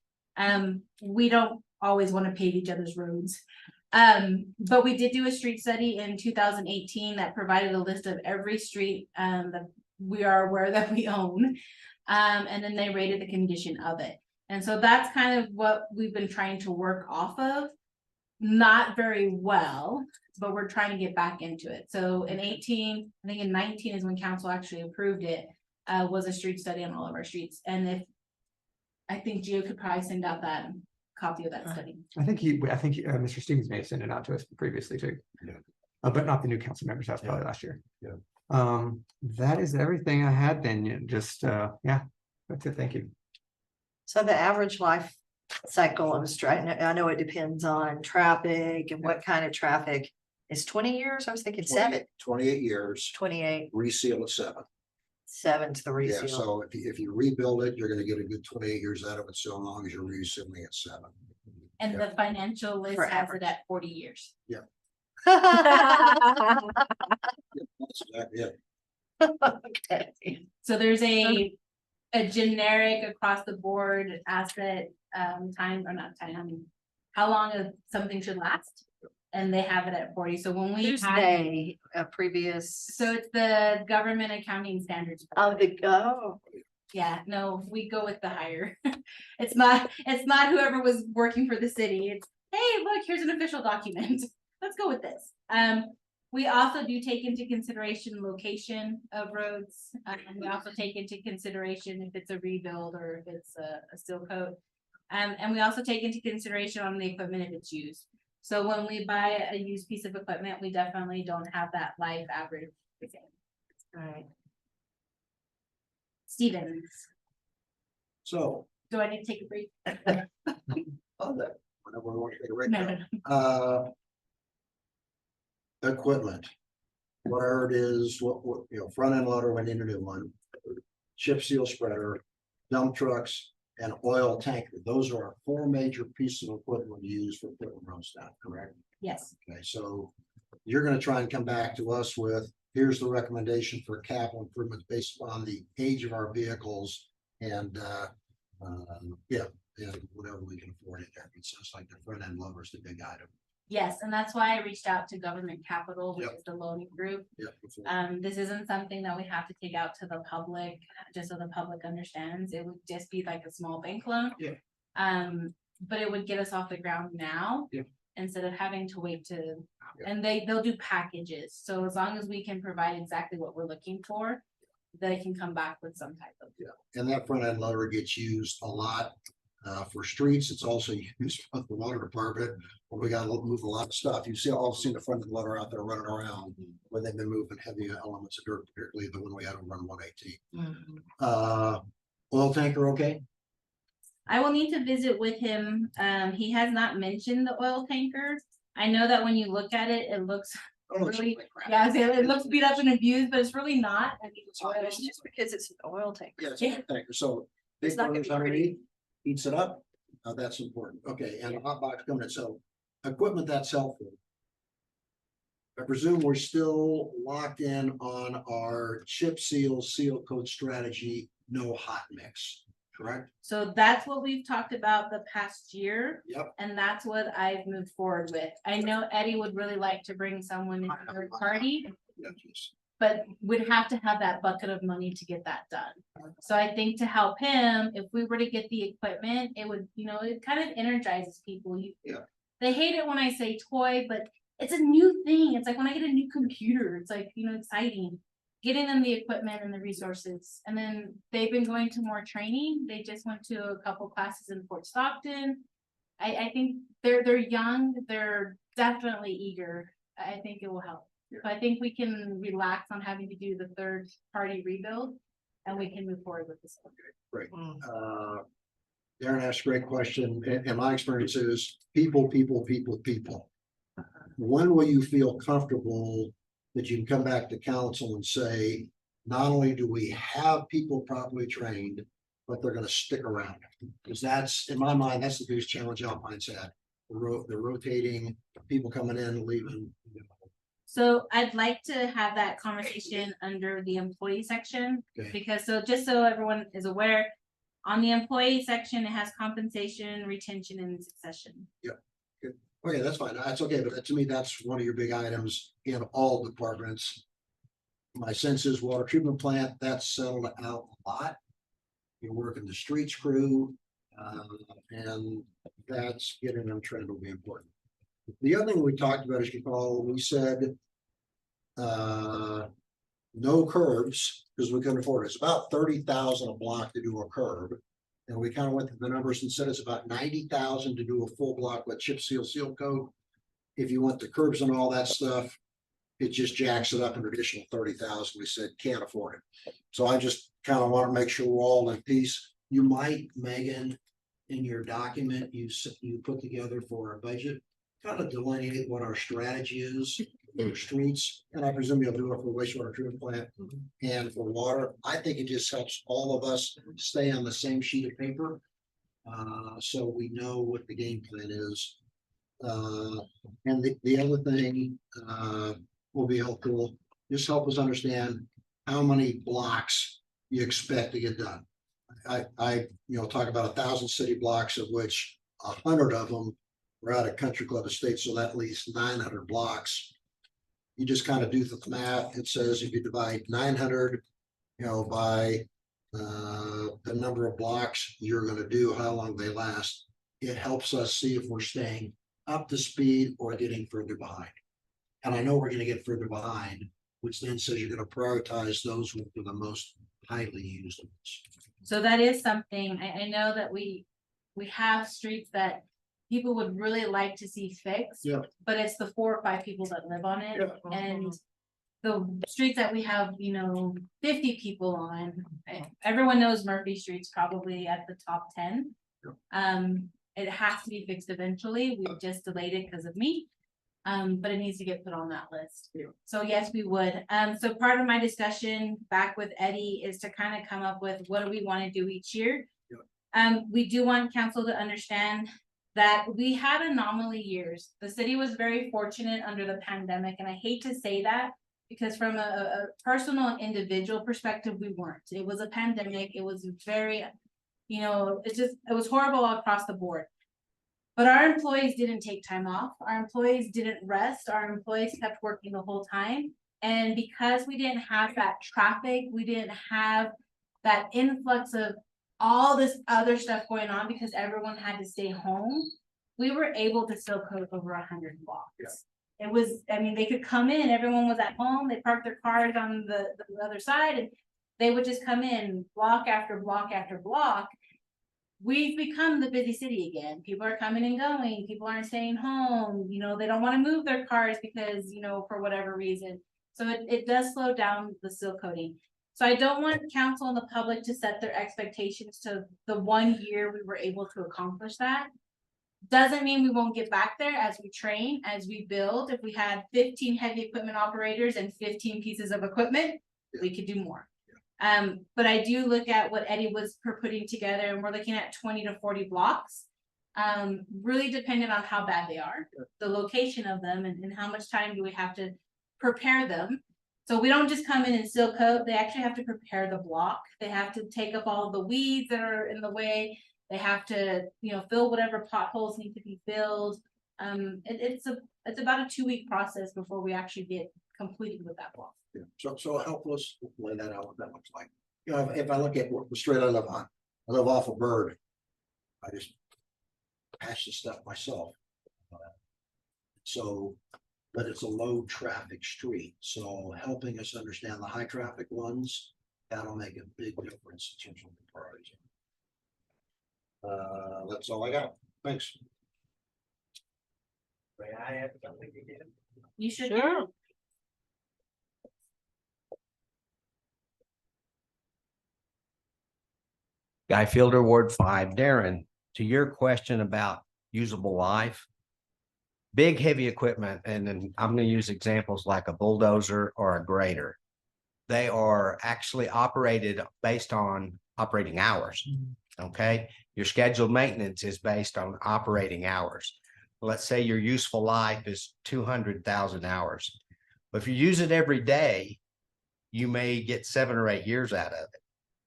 We don't always want to pave each other's roads. But we did do a street study in 2018 that provided a list of every street that we are aware that we own. And then they rated the condition of it. And so that's kind of what we've been trying to work off of. Not very well, but we're trying to get back into it. So in 18, I think in 19 is when council actually approved it, was a street study on all of our streets. And I think Gio could probably send out that copy of that study. I think Mr. Stevens may have sent it out to us previously too. Yeah. But not the new council members, that's probably last year. Yeah. That is everything I had then, just, yeah, that's it, thank you. So the average life cycle of a street, I know it depends on traffic and what kind of traffic. Is 20 years? I was thinking 7, 28 years, 28. reseal at 7. 7's the Yeah, reseal. so if you rebuild it, you're gonna get a good 28 years out of it, so long as you're reassuming at 7. And the financial list For has average. it at 40 years. That's exactly it. Okay. So there's a generic across the board asset, time or not time, I mean, how long something should last? And they have it at 40. So when we Who's had, they, a previous? so it's the government accounting standards. Oh, oh, Yeah, no, we go with the higher. It's not whoever was working for the city. It's, hey, look, here's an official document. Let's go with this. We also do take into consideration location of roads. And we also take into consideration if it's a rebuild or if it's a seal coat. And we also take into consideration on the equipment if it's used. So when we buy a used piece of equipment, we definitely don't have that life average. right. Stevens, So, do I need to take a break? on that, whenever we want to take a break. No, now. no, no. Equipment. What I heard is front end loader, we need a new one. Chip seal spreader, dump trucks, and oil tanker. Those are our 4 major pieces of equipment used for putting roads down, correct? Yes. Okay, so you're gonna try and come back to us with, here's the recommendation for capital improvements based on the age of our vehicles and, and whatever we can afford in there. It sounds like the front end loader is the big item. Yes, and that's why I reached out to Government Capital, which Yep. is the loaning group. Yep. This isn't something that we have to take out to the public, just so the public understands. It would just be like a small bank loan. Yeah. But it would get us off the ground now. Yeah. Instead of having to wait to, Yeah. and they'll do packages. So as long as we can provide exactly what we're looking for, they can come back with some type of. And that front end loader gets used a lot for streets. It's also used for the water department when we gotta move a lot of stuff. You see, all seen the front end loader out there running around when they've been moving heavy elements of dirt, particularly the one we had to run 118. Oil tanker, okay? I will need to visit with him. He has not mentioned the oil tanker. I know that when you look at it, it looks Oh, it's really, like crap. yeah, it looks beat up and abused, but it's really not. I mean, It's it's just because it's an oil tank. Yeah, it's a oil tanker. So big It's not gonna burners be pretty. underneath, heats it up. That's important. Okay, and a hot box coming in. So equipment that's helpful. I presume we're still locked in on our chip seal coat strategy, no hot mix, correct? So that's what we've talked about the past year, Yep. and that's what I've moved forward with. I know Eddie would really like to bring someone in third party, Yeah, just- but would have to have that bucket of money to get that done. So I think to help him, if we were to get the equipment, it would, it kind of energizes people. Yeah. They hate it when I say toy, but it's a new thing. It's like when I get a new computer, it's like, exciting. Getting them the equipment and the resources. And then they've been going to more training. They just went to a couple classes in Fort Stockton. I think they're young, they're definitely eager. I think it will help. So I think we can relax on having to do the third party rebuild and we can move forward with this. Great. Darren asked a great question. And my experience is people. When will you feel comfortable that you can come back to council and say, not only do we have people properly trained, but they're gonna stick around? Because that's, in my mind, that's the biggest challenge Alpine's had. The rotating, people coming in, leaving. So I'd like to have that conversation under the employee section. Okay. Because just so everyone is aware, on the employee section, it has compensation, retention and succession. Okay, that's fine. That's okay, but to me, that's one of your big items in all departments. My sense is water treatment plant, that's settled out a lot. You're working the streets crew, and that's getting them trained will be important. The other thing we talked about, as you recall, we said no curbs, because we couldn't afford it. It's about 30,000 a block to do a curb. And we kind of went through the numbers and said it's about 90,000 to do a full block with chip seal coat. If you want the curbs and all that stuff, it just jacks it up an additional 30,000. We said can't afford it. So I just kind of want to make sure we're all in peace. You might, Megan, in your document you put together for a budget, kind of delineate what our strategy is for streets, and I presume you'll do it for wastewater treatment plant and for water. I think it just helps all of us stay on the same sheet of paper. So we know what the game plan is. And the other thing, will be helpful, just help us understand how many blocks you expect to get done. I talk about 1,000 city blocks, of which 100 of them are out of Country Club Estates, so that leaves 900 blocks. You just kind of do the math. It says if you divide 900, by the number of blocks you're gonna do, how long they last, it helps us see if we're staying up to speed or getting further behind. And I know we're gonna get further behind, which then says you're gonna prioritize those with the most highly used ones. So that is something, I know that we have streets that people would really like to see fixed. Yeah. But it's the 4 or 5 people that live on it, Yeah. and the streets that we have, 50 people on, everyone knows Murphy Street's probably at the top 10. Yeah. It has to be fixed eventually, we just delayed it because of me. But it needs to get put on that list. Yeah. So yes, we would. So part of my discussion back with Eddie is to kind of come up with what do we want to do each year? Yeah. We do want council to understand that we had anomaly years. The city was very fortunate under the pandemic, and I hate to say that because from a personal and individual perspective, we weren't. It was a pandemic. It was very, it was horrible across the board. But our employees didn't take time off. Our employees didn't rest. Our employees kept working the whole time. And because we didn't have that traffic, we didn't have that influx of all this other stuff going on because everyone had to stay home, we were able to still code over 100 blocks. Yeah. It was, they could come in, everyone was at home, they parked their cars on the other side, and they would just come in block after block after block. We've become the busy city again. People are coming and going. People aren't staying home. They don't want to move their cars because, for whatever reason. So it does slow down the seal coating. So I don't want council and the public to set their expectations to the 1 year we were able to accomplish that. Doesn't mean we won't get back there as we train, as we build. If we had 15 heavy equipment operators and 15 pieces of equipment, we could do more. But I do look at what Eddie was putting together, and we're looking at 20 to 40 blocks. Really dependent on how bad they are, the location of them, and how much time do we have to prepare them. So we don't just come in and seal coat, they actually have to prepare the block. They have to take up all of the weeds that are in the way. They have to, fill whatever potholes need to be filled. It's about a 2-week process before we actually get completed with that block. Yeah, so help us lay that out, what that looks like. If I look at what the street I live on, I live off of Bird. I just patch the stuff myself. So, but it's a low traffic street, so helping us understand the high traffic ones, that'll make a big difference in terms of the priorities. That's all I got. Thanks. May I add something again? You should. Sure. Guy Fielder, Ward 5. Darren, to your question about usable life, big heavy equipment, and then I'm going to use examples like a bulldozer or a grader. They are actually operated based on operating hours. Okay, your scheduled maintenance is based on operating hours. Let's say your useful life is 200,000 hours. But if you use it every day, you may get 7 or 8 years out of it.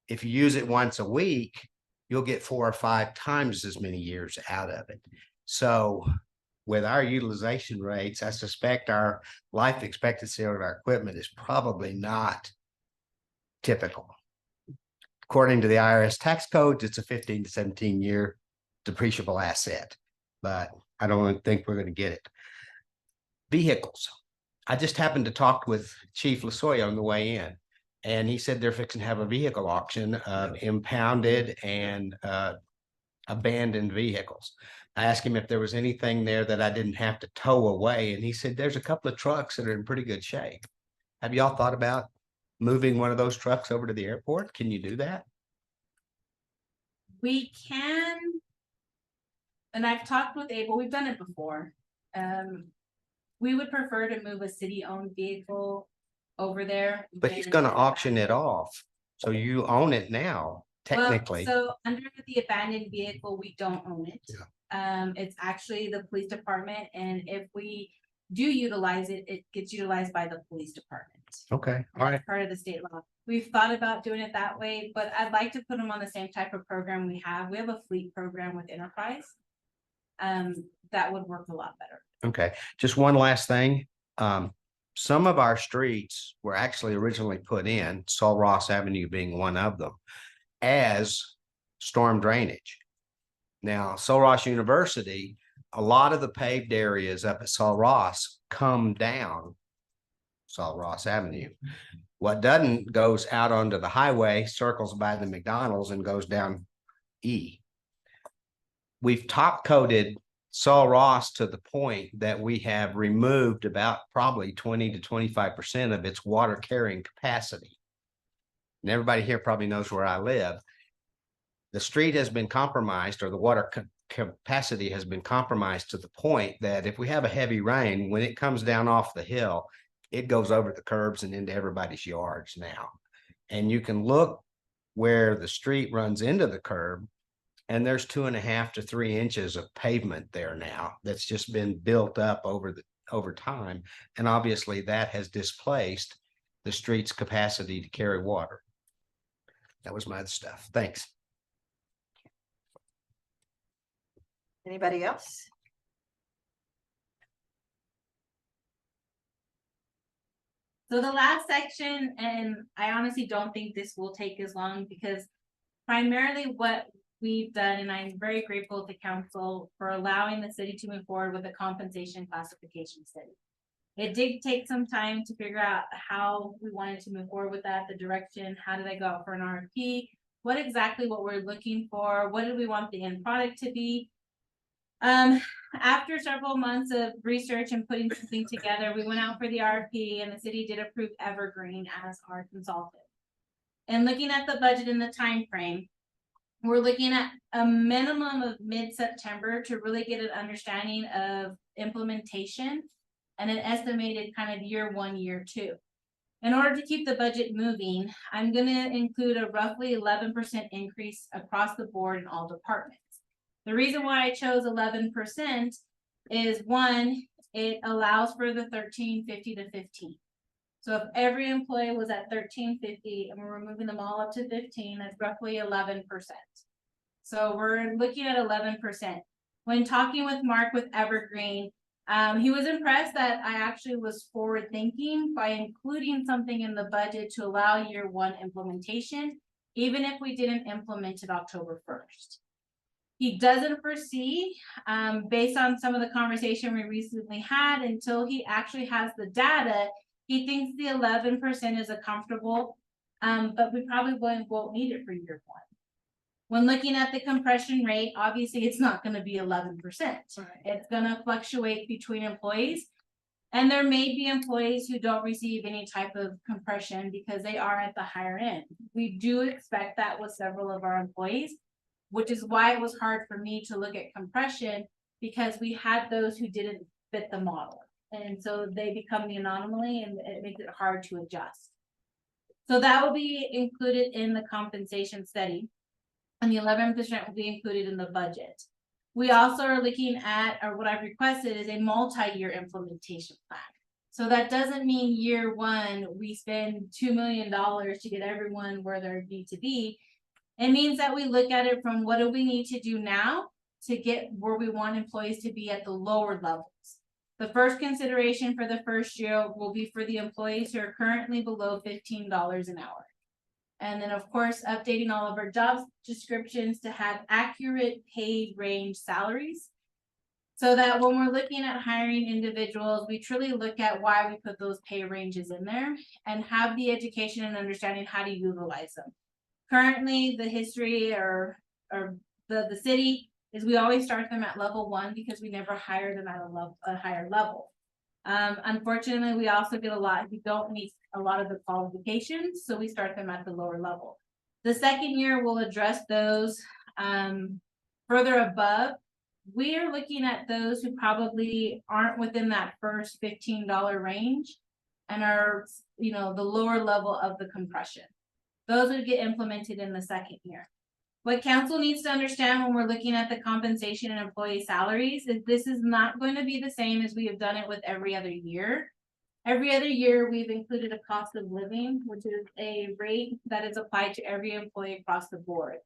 If you use it once a week, you'll get 4 or 5 times as many years out of it. So with our utilization rates, I suspect our life expectancy of our equipment is probably not typical. According to the IRS tax codes, it's a 15 to 17 year depreciable asset, but I don't think we're going to get it. Vehicles. I just happened to talk with Chief Lasoya on the way in, and he said they're fixing to have a vehicle auction of impounded and abandoned vehicles. I asked him if there was anything there that I didn't have to tow away, and he said there's a couple of trucks that are in pretty good shape. Have y'all thought about moving one of those trucks over to the airport? Can you do that? We can. And I've talked with Abel, we've done it before. We would prefer to move a city-owned vehicle over there. But he's than gonna an auction it abandoned. off. So you own it now, Well, technically. so under the abandoned vehicle, we don't own it. Yeah. It's actually the police department, and if we do utilize it, it gets utilized by the police department. Okay, all right. That's part of the state law. We've thought about doing it that way, but I'd like to put them on the same type of program we have. We have a fleet program with Enterprise. That would work a lot better. Okay, just one last thing. Some of our streets were actually originally put in, Sul Ross Avenue being one of them, as storm drainage. Now, Sul Ross University, a lot of the paved areas up at Sul Ross come down Sul Ross Avenue. What doesn't goes out onto the highway, circles by the McDonald's and goes down E. We've top coated Sul Ross to the point that we have removed about probably 20 to 25% of its water carrying capacity. And everybody here probably knows where I live. The street has been compromised, or the water capacity has been compromised to the point that if we have a heavy rain, when it comes down off the hill, it goes over the curbs and into everybody's yards now. And you can look where the street runs into the curb, and there's 2.5 to 3 inches of pavement there now that's just been built up over time. And obviously that has displaced the street's capacity to carry water. That was my other stuff. Thanks. Anybody else? So the last section, and I honestly don't think this will take as long, because primarily what we've done, and I'm very grateful to council for allowing the city to move forward with a compensation classification study. It did take some time to figure out how we wanted to move forward with that, the direction, how did I go out for an RFP, what we're looking for, what did we want the end product to be. After several months of research and putting something together, we went out for the RFP, and the city did approve Evergreen as our consultant. And looking at the budget and the time frame, we're looking at a minimum of mid-September to really get an understanding of implementation and an estimated kind of year 1, year 2. In order to keep the budget moving, I'm going to include a roughly 11% increase across the board in all departments. The reason why I chose 11% is, one, it allows for the 1350 to 15. So if every employee was at 1350 and we're moving them all up to 15, that's roughly 11%. So we're looking at 11%. When talking with Mark with Evergreen, he was impressed that I actually was forward thinking by including something in the budget to allow year 1 implementation, even if we didn't implement it October 1st. He doesn't foresee, based on some of the conversation we recently had, until he actually has the data, he thinks the 11% is a comfortable, but we probably won't need it for year 1. When looking at the compression rate, obviously it's not going to be 11%. It's going to fluctuate between employees. And there may be employees who don't receive any type of compression because they are at the higher end. We do expect that with several of our employees, which is why it was hard for me to look at compression, because we had those who didn't fit the model. And so they become the anomaly, and it makes it hard to adjust. So that will be included in the compensation study, and the 11% will be included in the budget. We also are looking at, or what I've requested is a multi-year implementation plan. So that doesn't mean year 1, we spend $2 million to get everyone where they need to be. It means that we look at it from what do we need to do now to get where we want employees to be at the lower levels. The first consideration for the first year will be for the employees who are currently below $15 an hour. And then, of course, updating all of our job descriptions to have accurate paid range salaries, so that when we're looking at hiring individuals, we truly look at why we put those pay ranges in there and have the education and understanding how to utilize them. Currently, the history or the city is we always start them at level 1 because we never hire them at a higher level. Unfortunately, we also get a lot who don't meet a lot of the qualifications, so we start them at the lower level. The second year will address those further above we are looking at those who probably aren't within that first $15 range and are, you know, the lower level of the compression. Those would get implemented in the second year. What council needs to understand when we're looking at the compensation and employee salaries is this is not going to be the same as we have done it with every other year. Every other year, we've included a cost of living, which is a rate that is applied to every employee across the board.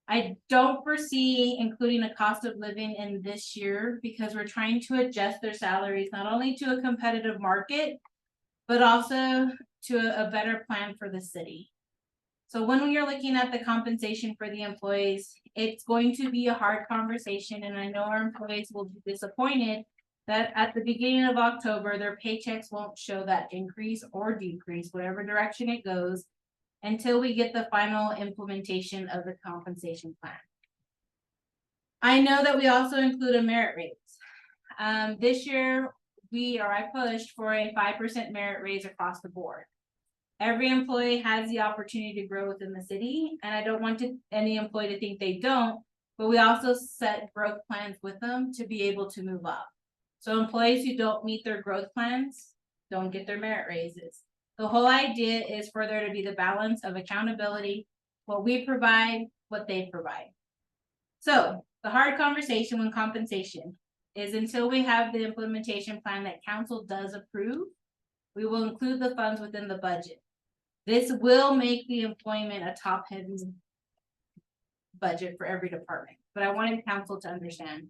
I don't foresee including a cost of living in this year because we're trying to adjust their salaries not only to a competitive market, but also to a better plan for the city. So when we are looking at the compensation for the employees, it's going to be a hard conversation, and I know our employees will be disappointed that at the beginning of October, their paychecks won't show that increase or decrease, whatever direction it goes, until we get the final implementation of the compensation plan. I know that we also include a merit raise. This year, I pushed for a 5% merit raise across the board. Every employee has the opportunity to grow within the city, and I don't want any employee to think they don't, but we also set growth plans with them to be able to move up. So employees who don't meet their growth plans don't get their merit raises. The whole idea is for there to be the balance of accountability, what we provide, what they provide. So the hard conversation when compensation is until we have the implementation plan that council does approve, we will include the funds within the budget. This will make the employment a top-heavy budget for every department, but I wanted council to understand.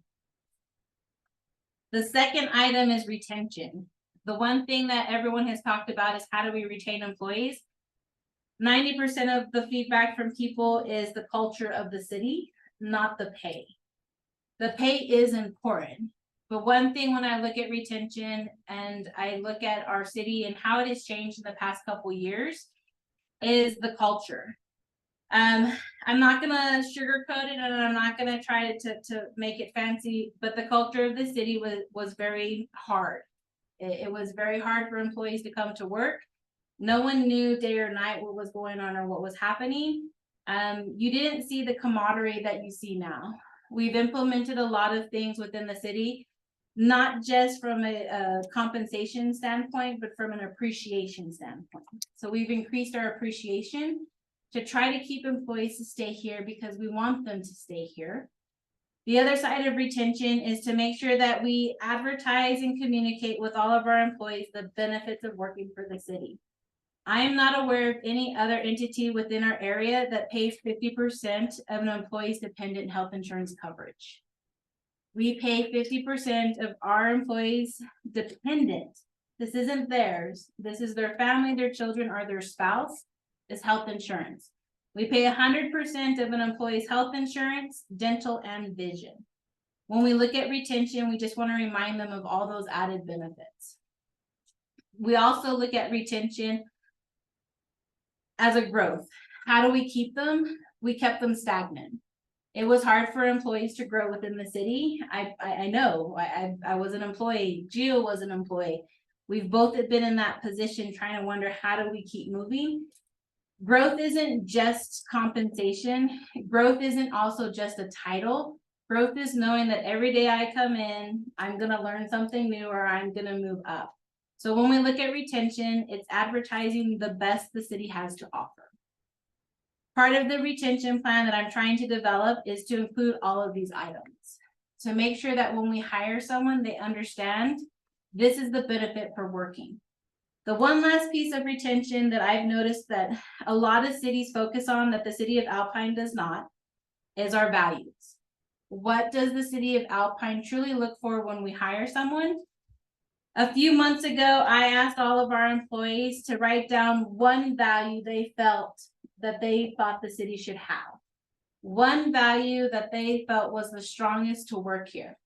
The second item is retention. The one thing that everyone has talked about is how do we retain employees? 90% of the feedback from people is the culture of the city, not the pay. The pay is important, but one thing when I look at retention and I look at our city and how it has changed in the past couple years is the culture. I'm not gonna sugarcoat it and I'm not gonna try to make it fancy, but the culture of the city was very hard. It was very hard for employees to come to work. No one knew day or night what was going on or what was happening. You didn't see the camaraderie that you see now. We've implemented a lot of things within the city, not just from a compensation standpoint, but from an appreciation standpoint. So we've increased our appreciation to try to keep employees to stay here because we want them to stay here. The other side of retention is to make sure that we advertise and communicate with all of our employees the benefits of working for the city. I am not aware of any other entity within our area that pays 50% of an employee's dependent health insurance coverage. We pay 50% of our employees' dependent. This isn't theirs. This is their family, their children, or their spouse. Is health insurance. We pay 100% of an employee's health insurance, dental, and vision. When we look at retention, we just want to remind them of all those added benefits. We also look at retention as a growth. How do we keep them? We kept them stagnant. It was hard for employees to grow within the city. I know, I was an employee, Gio was an employee. We've both been in that position trying to wonder how do we keep moving? Growth isn't just compensation. Growth isn't also just a title. Growth is knowing that every day I come in, I'm gonna learn something new or I'm gonna move up. So when we look at retention, it's advertising the best the city has to offer. Part of the retention plan that I'm trying to develop is to include all of these items. To make sure that when we hire someone, they understand this is the benefit for working. The one last piece of retention that I've noticed that a lot of cities focus on that the city of Alpine does not is our values. What does the city of Alpine truly look for when we hire someone? A few months ago, I asked all of our employees to write down one value they felt that they thought the city should have. One value that they felt was the strongest to work here.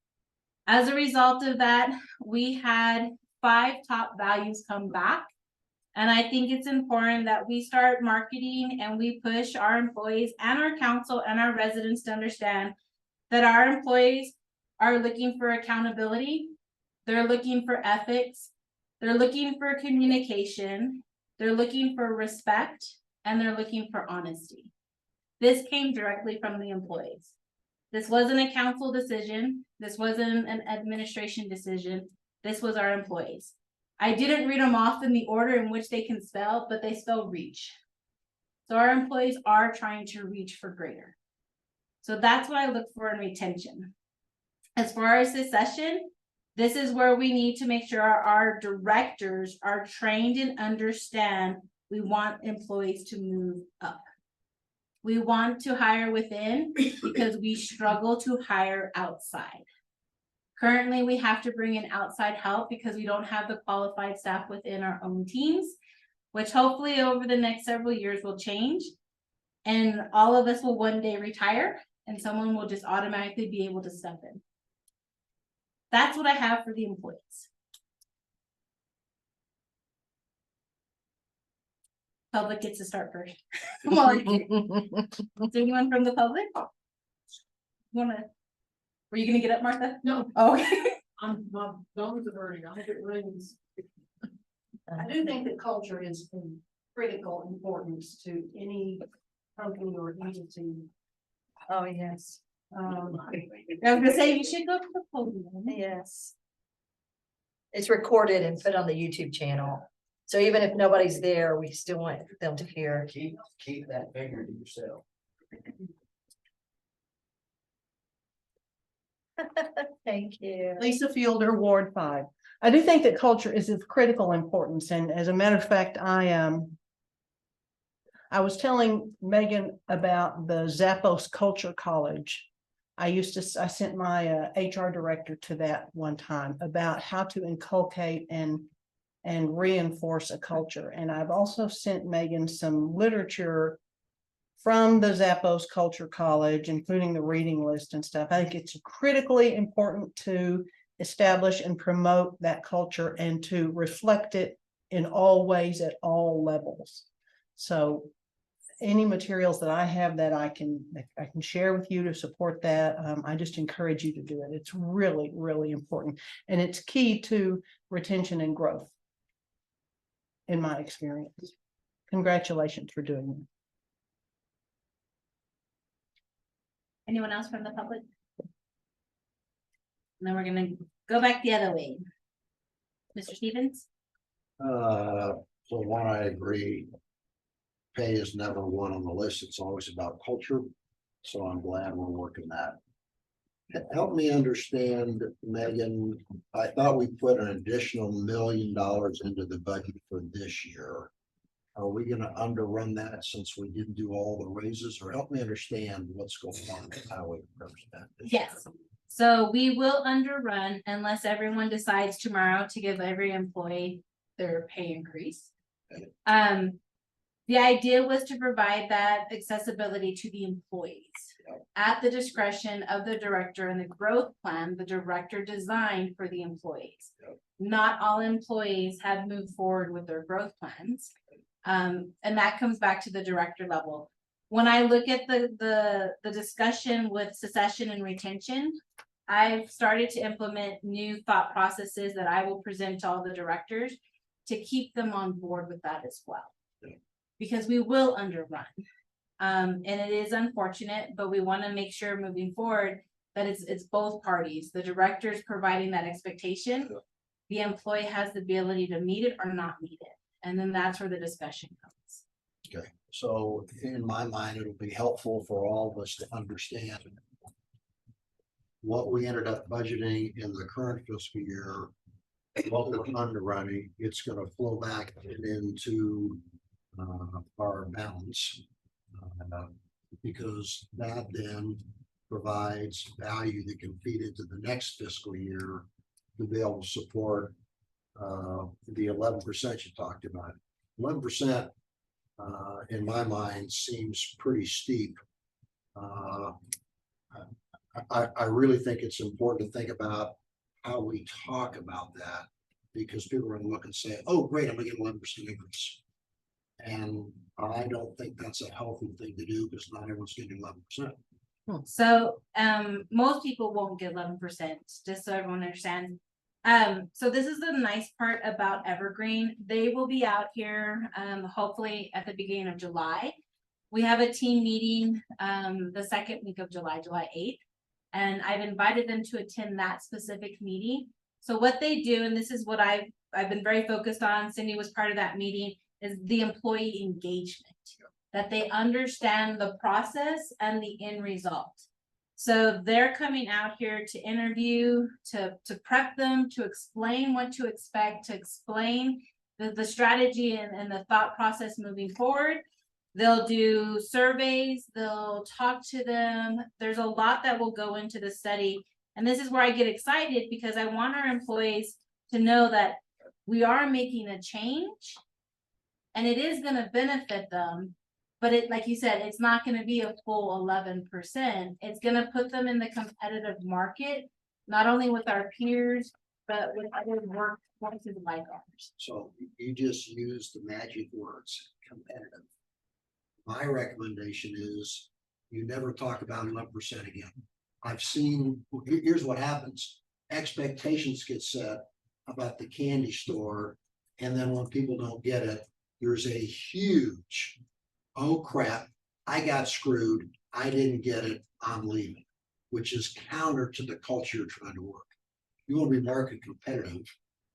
As a result of that, we had 5 top values come back. And I think it's important that we start marketing and we push our employees and our council and our residents to understand that our employees are looking for accountability. They're looking for ethics. They're looking for communication. They're looking for respect, and they're looking for honesty. This came directly from the employees. This wasn't a council decision. This wasn't an administration decision. This was our employees. I didn't read them off in the order in which they can spell, but they spell reach. So our employees are trying to reach for greater. So that's what I look for in retention. As far as succession, this is where we need to make sure our directors are trained and understand we want employees to move up. We want to hire within because we struggle to hire outside. Currently, we have to bring in outside help because we don't have the qualified staff within our own teams, which hopefully over the next several years will change. And all of us will one day retire and someone will just automatically be able to step in. That's what I have for the employees. Public gets to start first. Well, is there anyone from the public? Were you gonna get up, Martha? No. Oh, okay. I'm, my bones are hurting. I hope it rings. I do think that culture is of critical importance to any company or agency. Oh, yes. I was gonna say, you should go to the podium. Yes. It's recorded and put on the YouTube channel. So even if nobody's there, we still want them to hear. Keep that finger to yourself. Thank you. Lisa Fielder, Ward 5. I do think that culture is of critical importance, and as a matter of fact, I was telling Megan about the Zappos Culture College. I sent my HR director to that one time about how to inculcate and reinforce a culture. And I've also sent Megan some literature from the Zappos Culture College, including the reading list and stuff. I think it's critically important to establish and promote that culture and to reflect it in all ways at all levels. So any materials that I have that I can share with you to support that, I just encourage you to do it. It's really, really important. And it's key to retention and growth, in my experience. Congratulations for doing that. Anyone else from the public? And then we're gonna go back the other way. Mr. Stevens? So one, I agree. Pay is never one on the list. It's always about culture. So I'm glad we're working that. Help me understand, Megan, I thought we put an additional $1 million into the budget for this year. Are we gonna underrun that since we didn't do all the raises, or help me understand what's going on with highway representative? Yes. So we will underrun unless everyone decides tomorrow to give every employee their pay increase. The idea was to provide that accessibility to the employees at the discretion of the director, and the growth plan the director designed for the employees. Not all employees have moved forward with their growth plans. And that comes back to the director level. When I look at the discussion with succession and retention, I've started to implement new thought processes that I will present to all the directors to keep them on board with that as well. Because we will underrun. And it is unfortunate, but we want to make sure moving forward that it's both parties, the directors providing that expectation. The employee has the ability to meet it or not meet it. And then that's where the discussion comes. Okay, so in my mind, it'll be helpful for all of us to understand what we ended up budgeting in the current fiscal year, what we're underrunning. It's gonna flow back into our balance. Because that then provides value that can feed into the next fiscal year to be able to support the 11% you talked about. 11% in my mind seems pretty steep. I really think it's important to think about how we talk about that, because people are gonna look and say, oh, great, I'm gonna get 11% increase. And I don't think that's a healthy thing to do, because not everyone's getting 11%. So, most people won't get 11%, just so everyone understands. So this is the nice part about Evergreen. They will be out here, hopefully at the beginning of July. We have a team meeting, the second week of July, July 8th. And I've invited them to attend that specific meeting. So what they do, and this is what I've been very focused on, Cindy was part of that meeting, is the employee engagement. That they understand the process and the end result. So they're coming out here to interview, to prep them, to explain what to expect, to explain the strategy and the thought process moving forward. They'll do surveys, they'll talk to them. There's a lot that will go into the study. And this is where I get excited because I want our employees to know that we are making a change and it is gonna benefit them. But it, like you said, it's not gonna be a full 11%. It's gonna put them in the competitive market, not only with our peers, but with other workforces like ours. So you just used the magic words, competitive. My recommendation is you never talk about 11% again. I've seen, here's what happens. Expectations get set about the candy store. And then when people don't get it, there's a huge, oh crap, I got screwed. I didn't get it. I'm leaving, which is counter to the culture you're trying to work. You want to be market competitive.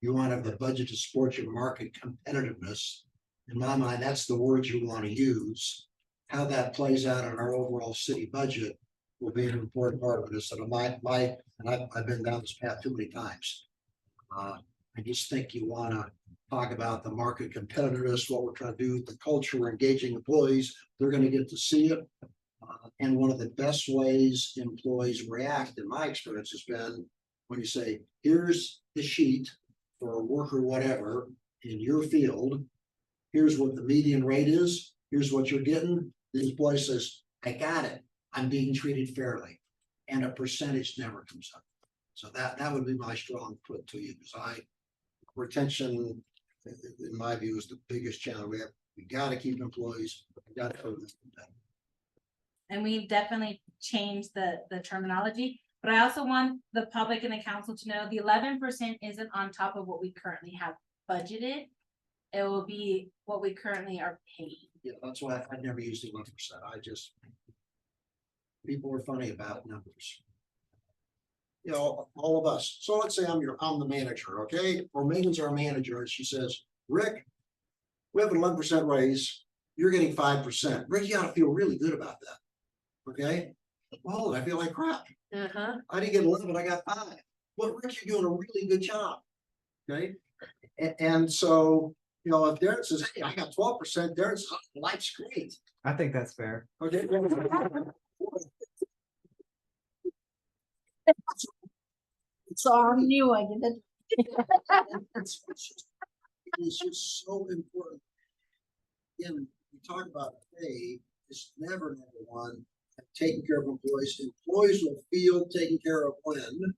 You want to have the budget to support your market competitiveness. In my mind, that's the words you want to use. How that plays out in our overall city budget will be an important part of this. And I've been down this path too many times. I just think you want to talk about the market competitiveness, what we're trying to do, the culture, we're engaging employees. They're going to get to see it. And one of the best ways employees react, in my experience, has been when you say, here's the sheet for a worker, whatever, in your field. Here's what the median rate is. Here's what you're getting. The employee says, I got it. I'm being treated fairly. And a percentage never comes up. So that would be my strong put to you, because retention, in my view, is the biggest challenge we have. We got to keep employees. We got to put them down. And we've definitely changed the terminology, but I also want the public and the council to know the 11% isn't on top of what we currently have budgeted. It will be what we currently are paying. Yeah, that's why I never used the 11%. People were funny about numbers. You know, all of us. So let's say I'm the manager, okay? Or Megan's our manager, and she says, Rick, we have an 11% raise. You're getting 5%. Rick, you ought to feel really good about that. Okay? Well, I feel like crap. I didn't get 11, I got 5. Well, Rick, you're doing a really good job. Okay? And so, you know, if Darren says, hey, I got 12%, Darren says, life's great. I think that's fair. Okay. It's I knew I did it. it's just so important. Again, we talk about pay, it's never number one. Taking care of employees. Employees will feel taken care of when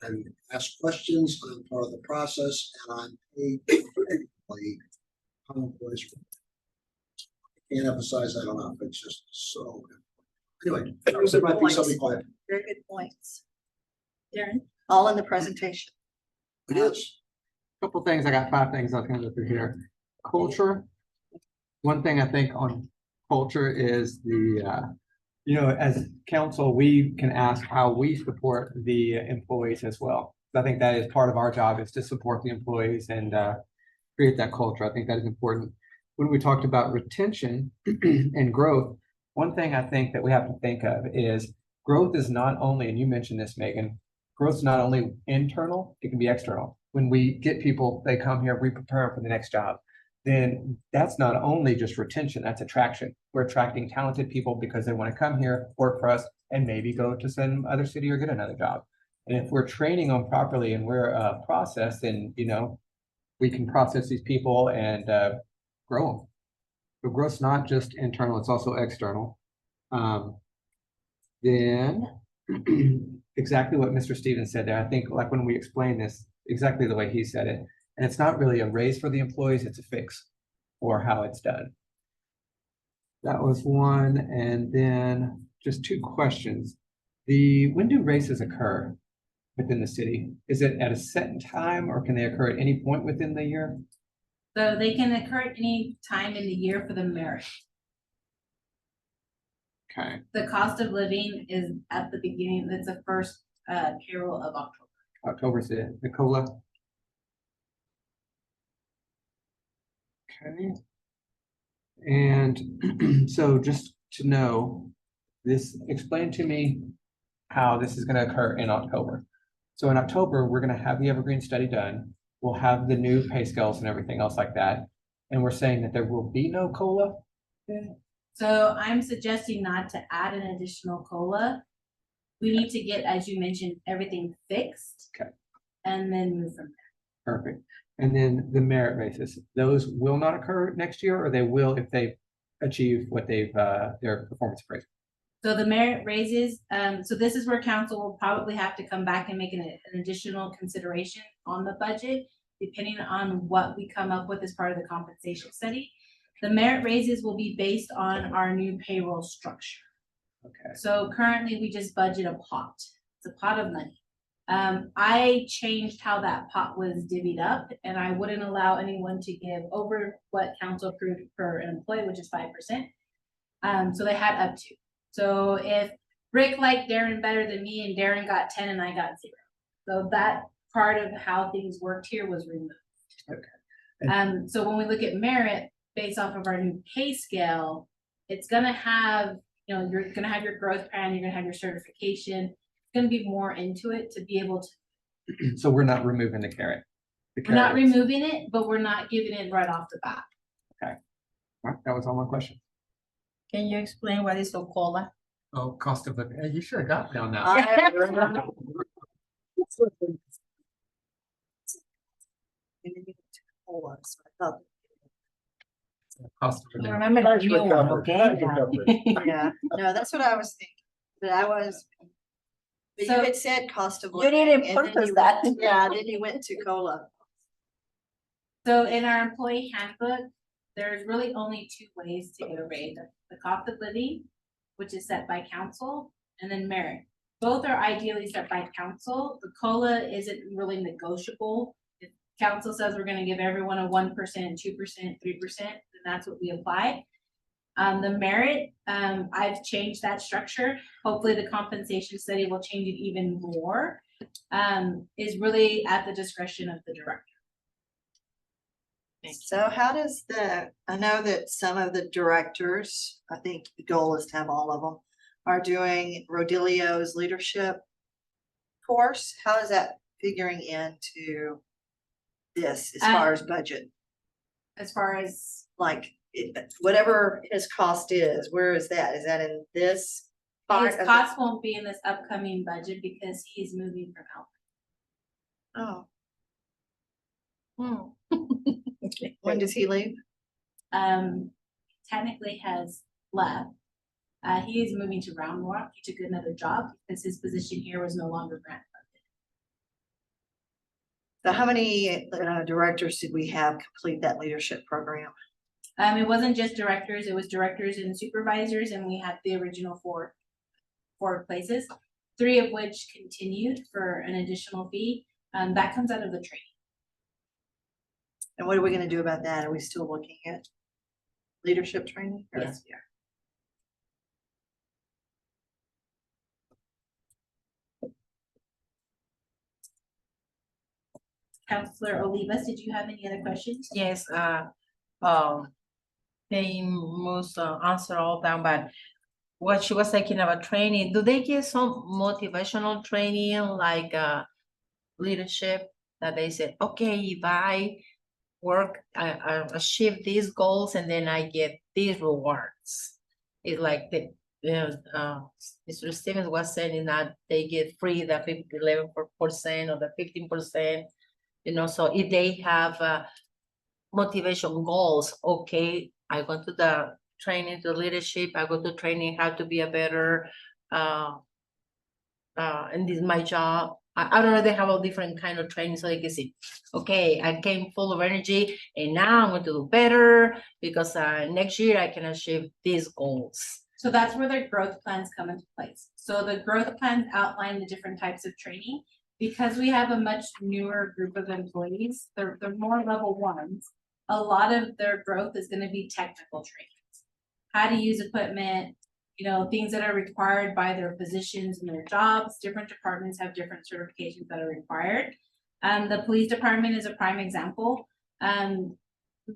and ask questions. I'm part of the process, and I'm paid regularly. How employees feel. I can't emphasize that enough. It's just so good. Anyway, that was my piece. I'll be quiet. Very good points. Darren? All in the presentation. It is. Couple things, I got 5 things I was gonna go through here. Culture. One thing I think on culture is the, you know, as council, we can ask how we support the employees as well. I think that is part of our job, is to support the employees and create that culture. I think that is important. When we talked about retention and growth, one thing I think that we have to think of is growth is not only, and you mentioned this, Megan, growth is not only internal, it can be external. When we get people, they come here, we prepare them for the next job. Then that's not only just retention, that's attraction. We're attracting talented people because they want to come here, work for us, and maybe go to some other city or get another job. And if we're training them properly and we're a process, then, you know, we can process these people and grow them. So growth's not just internal, it's also external. Then exactly what Mr. Stevens said there. I think like when we explain this, exactly the way he said it. And it's not really a raise for the employees, it's a fix for how it's done. That was one. And then just 2 questions. When do races occur within the city? Is it at a set time or can they occur at any point within the year? So they can occur at any time in the year for the merit. Okay, The cost of living is at the beginning, it's the first payroll of October. October's the COLA. Okay. And so just to know, explain to me how this is gonna occur in October. So in October, we're gonna have the Evergreen study done. We'll have the new pay scales and everything else like that. And we're saying that there will be no COLA. So I'm suggesting not to add an additional COLA. We need to get, as you mentioned, everything fixed. Okay. And then move from there. Perfect. And then the merit basis, those will not occur next year, or they will if they achieve what their performance appraisal. So the merit raises, so this is where council will probably have to come back and make an additional consideration on the budget, depending on what we come up with as part of the compensation study. The merit raises will be based on our new payroll structure. Okay. So currently, we just budget a pot. It's a pot of money. I changed how that pot was divvied up, and I wouldn't allow anyone to give over what council approved per an employee, which is 5%. So they had up to. So if Rick liked Darren better than me and Darren got 10 and I got 0. So that part of how things worked here was removed. Okay. So when we look at merit based off of our new pay scale, it's gonna have, you're gonna have your growth plan, you're gonna have your certification. It's gonna be more into it to be able to. So we're not removing the carrot. The We're not carrot is- removing it, but we're not giving it right off the bat. All right, that was all my question. Can you explain what is a COLA? Oh, cost of living. You should have got down now. Cost of living. Remember the new one, okay? Yeah, no, that's what I was thinking, but but you So- had said cost of You living. didn't and then purpose you that. went- Yeah, then you went to COLA. So in our employee handbook, there's really only 2 ways to get a raise. The cost of living, which is set by council, and then merit. Both are ideally set by council. The COLA isn't really negotiable. If council says we're gonna give everyone a 1%, 2%, 3%, then that's what we apply. The merit, I've changed that structure. Hopefully the compensation study will change it even more. Is really at the discretion of the director. So how does I know that some of the directors, I think the goal is to have all of them, are doing Rodilio's leadership course. How is that figuring into this as far as budget? As far as, Like, whatever his cost is, where is that? Is that in this? part his of the- costs won't be in this upcoming budget because he's moving from Alpha. Oh, when does he leave? Technically has left. He is moving to Round Rock. He took another job because his position here was no longer grant funded. So how many directors did we have complete that leadership program? It wasn't just directors, it was directors and supervisors, and we had the original four places, 3 of which continued for an additional fee. That comes out of the training. And what are we gonna do about that? Are we still looking at leadership training? Or- Yes. Yeah. Counselor Olivas, did you have any other questions? Yes, they must answer all down, but what she was talking about training, do they get some motivational training like leadership that they said, okay, if I work, I achieve these goals and then I get these rewards. It's like Mr. Stevens was saying that they get free the 11% or the 15%. So if they have motivation goals, okay, I go to the training to leadership, I go to training how to be a better, and this is my job. I don't know, they have a different kind of training so they can see, okay, I came full of energy and now I'm going to do better because next year I can achieve these goals. So that's where their growth plans come into place. So the growth plans outline the different types of training. Because we have a much newer group of employees, they're more level 1s. A lot of their growth is gonna be technical trainings. How to use equipment, you know, things that are required by their positions and their jobs. Different departments have different certifications that are required. The police department is a prime example.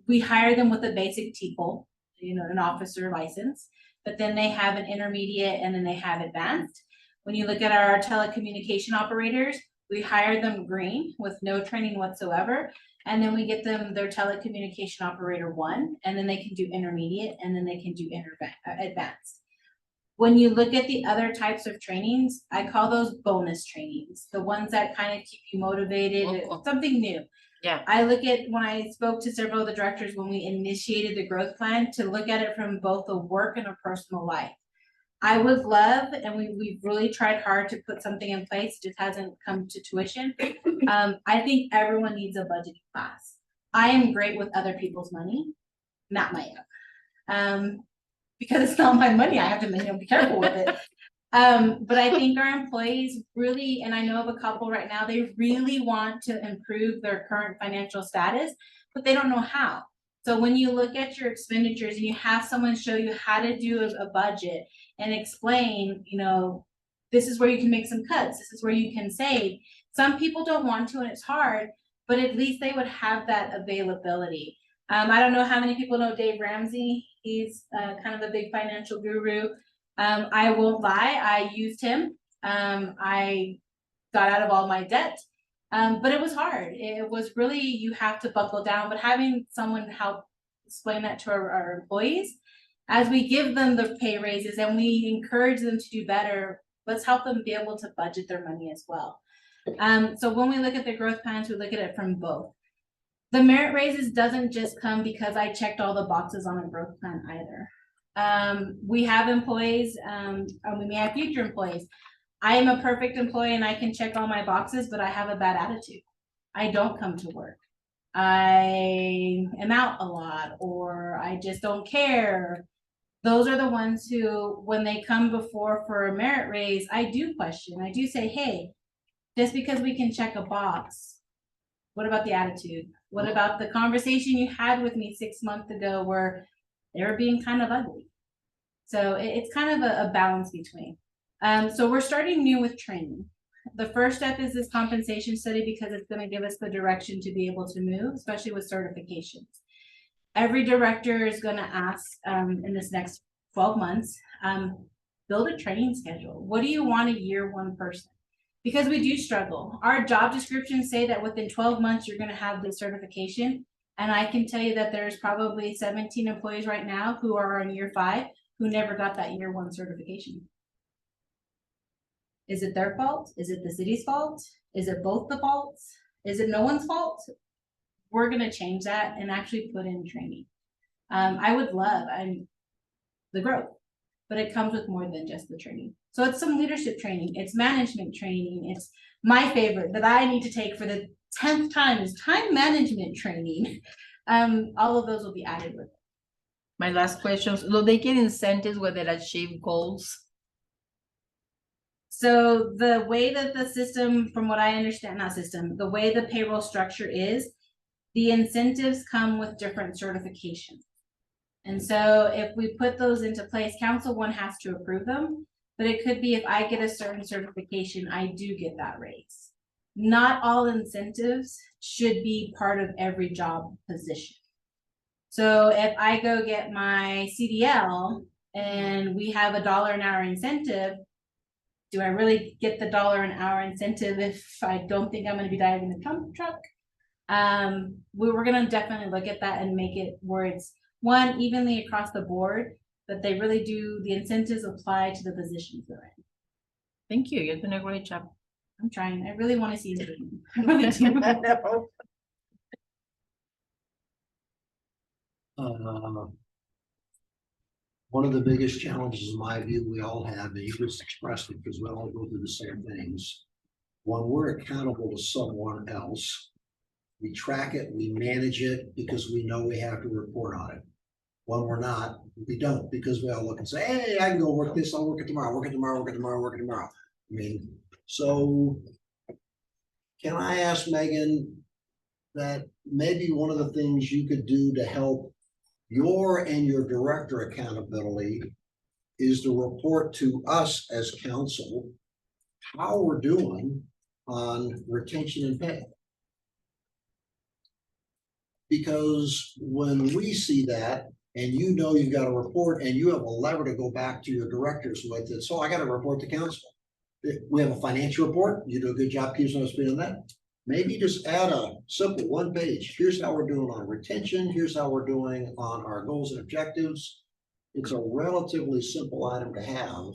We hire them with a basic TCOL, you know, an officer license, but then they have an intermediate and then they have advanced. When you look at our telecommunication operators, we hire them green with no training whatsoever. And then we get them their telecommunication operator 1, and then they can do intermediate, and then they can do advanced. When you look at the other types of trainings, I call those bonus trainings, the ones that kind of keep you motivated, something new. Yeah. I look at, when I spoke to several of the directors when we initiated the growth plan, to look at it from both a work and a personal life. I would love, and we've really tried hard to put something in place, it just hasn't come to tuition. I think everyone needs a budgeting class. I am great with other people's money, not my own. Because it's not my money, I have to, you know, be careful with it. But I think our employees really, and I know of a couple right now, they really want to improve their current financial status, but they don't know how. So when you look at your expenditures and you have someone show you how to do a budget and explain, you know, this is where you can make some cuts, this is where you can save. Some people don't want to and it's hard, but at least they would have that availability. I don't know how many people know Dave Ramsey. He's kind of a big financial guru. I won't lie, I used him. I got out of all my debt, but it was hard. It was really, you have to buckle down, but having someone help explain that to our employees, as we give them the pay raises and we encourage them to do better, let's help them be able to budget their money as well. So when we look at the growth plans, we look at it from both. The merit raises doesn't just come because I checked all the boxes on a growth plan either. We have employees, and we may have future employees. I am a perfect employee and I can check all my boxes, but I have a bad attitude. I don't come to work. I am out a lot, or I just don't care. Those are the ones who, when they come before for a merit raise, I do question. I do say, hey, just because we can check a box, what about the attitude? What about the conversation you had with me 6 months ago where they were being kind of ugly? So it's kind of a balance between. So we're starting new with training. The first step is this compensation study because it's going to give us the direction to be able to move, especially with certifications. Every director is going to ask in this next 12 months, build a training schedule. What do you want a year one person? Because we do struggle. Our job descriptions say that within 12 months, you're going to have the certification. And I can tell you that there's probably 17 employees right now who are on year 5 who never got that year 1 certification. Is it their fault? Is it the city's fault? Is it both the faults? Is it no one's fault? We're going to change that and actually put in training. I would love the growth, but it comes with more than just the training. So it's some leadership training, it's management training, it's my favorite that I need to take for the 10th time is time management training. All of those will be added with it. My last question, do they get incentives when they achieve goals? So the way that the system, from what I understand, not system, the way the payroll structure is, the incentives come with different certifications. And so if we put those into place, Council 1 has to approve them, but it could be if I get a certain certification, I do get that raise. Not all incentives should be part of every job position. So if I go get my CDL and we have $1 an hour incentive, do I really get the $1 an hour incentive if I don't think I'm going to be driving the dump truck? We're going to definitely look at that and make it where it's one evenly across the board, but they really do, the incentives apply to the positions they're in. Thank you, you're doing a great job. I'm trying, I really want to see it. I really do. I know. One of the biggest challenges, in my view, we all have, and you just expressed it because we all go through the same things. When we're accountable to someone else, we track it, we manage it because we know we have to report on it. When we're not, we don't, because we all look and say, hey, I can go work this, I'll work it tomorrow, work it tomorrow, work it tomorrow, work it tomorrow. I mean, so can I ask Megan that maybe one of the things you could do to help your and your director accountability is to report to us as council how we're doing on retention and pay. Because when we see that, and you know you've got a report and you have a lever to go back to your directors with it, so I got to report to council. We have a financial report, you do a good job keeping us being that. Maybe just add a simple one page, here's how we're doing on retention, here's how we're doing on our goals and objectives. It's a relatively simple item to have.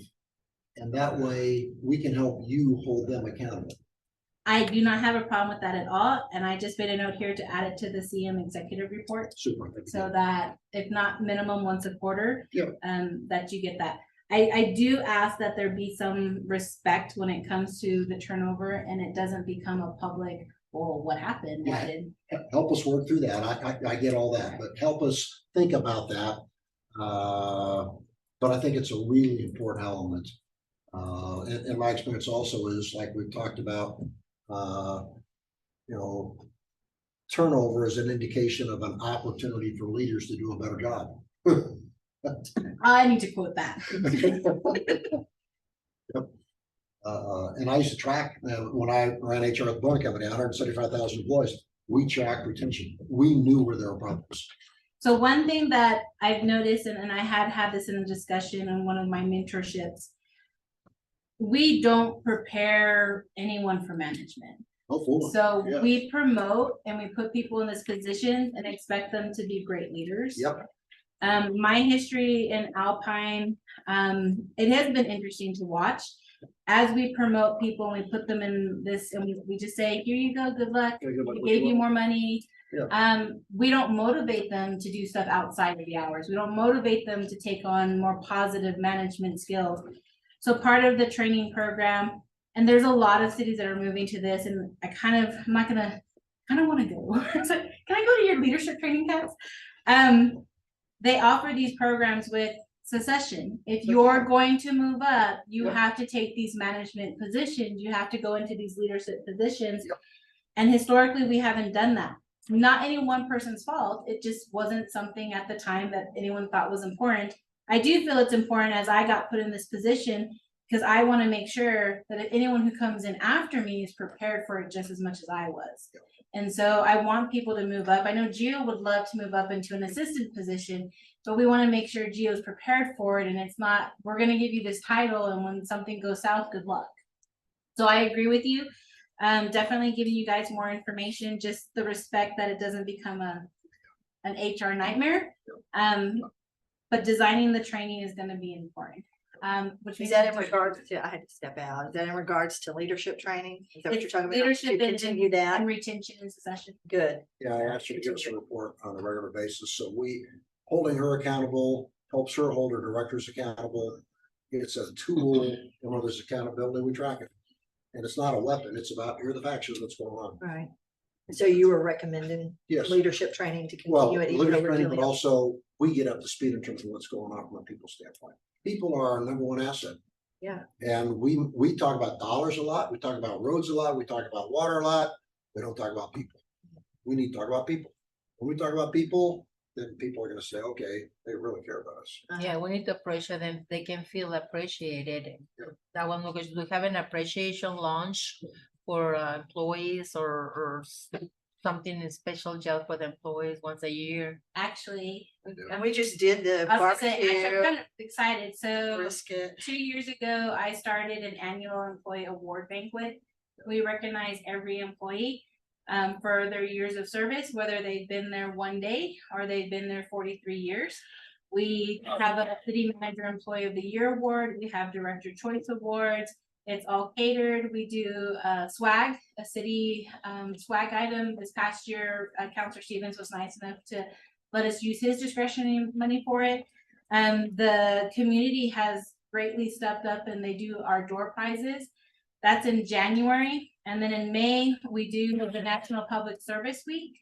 And that way we can help you hold them accountable. I do not have a problem with that at all, and I just made a note here to add it to the CM executive report. Super. So that if not minimum once a quarter. Yeah. That you get that. I do ask that there be some respect when it comes to the turnover and it doesn't become a public, well, what happened? Why Yeah. did? Help us work through that. I get all that, but help us think about that. But I think it's a really important element. And my experience also is, like we've talked about, you know, turnover is an indication of an opportunity for leaders to do a better job. I need to quote that. Yep. And I used to track, when I ran HR at the Boeing Company, 175,000 employees, we tracked retention. We knew where there were problems. So one thing that I've noticed, and I had this in a discussion in one of my mentorships, we don't prepare anyone for management. Oh, full. So Yeah. we promote and we put people in this position and expect them to be great leaders. Yep. My history in Alpine, it has been interesting to watch. As we promote people and we put them in this, and we just say, here you go, good luck, Yeah, good luck we with gave your you work. more money. Yeah. We don't motivate them to do stuff outside of the hours. We don't motivate them to take on more positive management skills. So part of the training program, and there's a lot of cities that are moving to this, and I'm not gonna, kind of want to go. It's like, can I go to your leadership training camps? They offer these programs with succession. If you're going to move up, you Yep. have to take these management positions. You have to go into these leadership positions. Yep. And historically, we haven't done that. Not any one person's fault. It just wasn't something at the time that anyone thought was important. I do feel it's important as I got put in this position, because I want to make sure that if anyone who comes in after me is prepared for it just as much as I was. And so I want people to move up. I know Gio would love to move up into an assistant position, but we want to make sure Gio's prepared for it. And it's not, we're going to give you this title, and when something goes south, good luck. So I agree with you. Definitely giving you guys more information, just the respect that it doesn't become an HR nightmare. But designing the training is going to be important. Which Is means that in regards to, I had to step out, is that in regards to leadership training? Is that what you're It's talking about? leadership To and- continue that? and retention and succession. Good. Yeah, I asked you to give us a report on a regular basis, so we, holding her accountable, helps her hold her directors accountable. It's a tool, and when there's accountability, we track it. And it's not a weapon, it's about, here are the facts of what's going on. Right. So you were recommending Yes, leadership training to well, continue it. even though leadership we're training, but dealing- also we get up to speed in terms of what's going on from a people standpoint. People are our number one asset. Yeah. And we talk about dollars a lot, we talk about roads a lot, we talk about water a lot, we don't talk about people. We need to talk about people. When we talk about people, then people are gonna say, okay, they really care about us. Yeah, we need to appreciate them. They can feel appreciated. That one, because we have an appreciation lunch for employees or something special just for the employees once a year. Actually, And we just did the I was gonna say, actually, I'm barbecue, kind of excited. So brisket. 2 years ago, I started an annual employee award banquet. We recognize every employee for their years of service, whether they've been there one day or they've been there 43 years. We have a city manager employee of the year award. We have director choice awards. It's all catered. We do swag, a city swag item. This past year, Counselor Stevens was nice enough to let us use his discretionary money for it. The community has greatly stepped up and they do our door prizes. That's in January. And then in May, we do the National Public Service Week.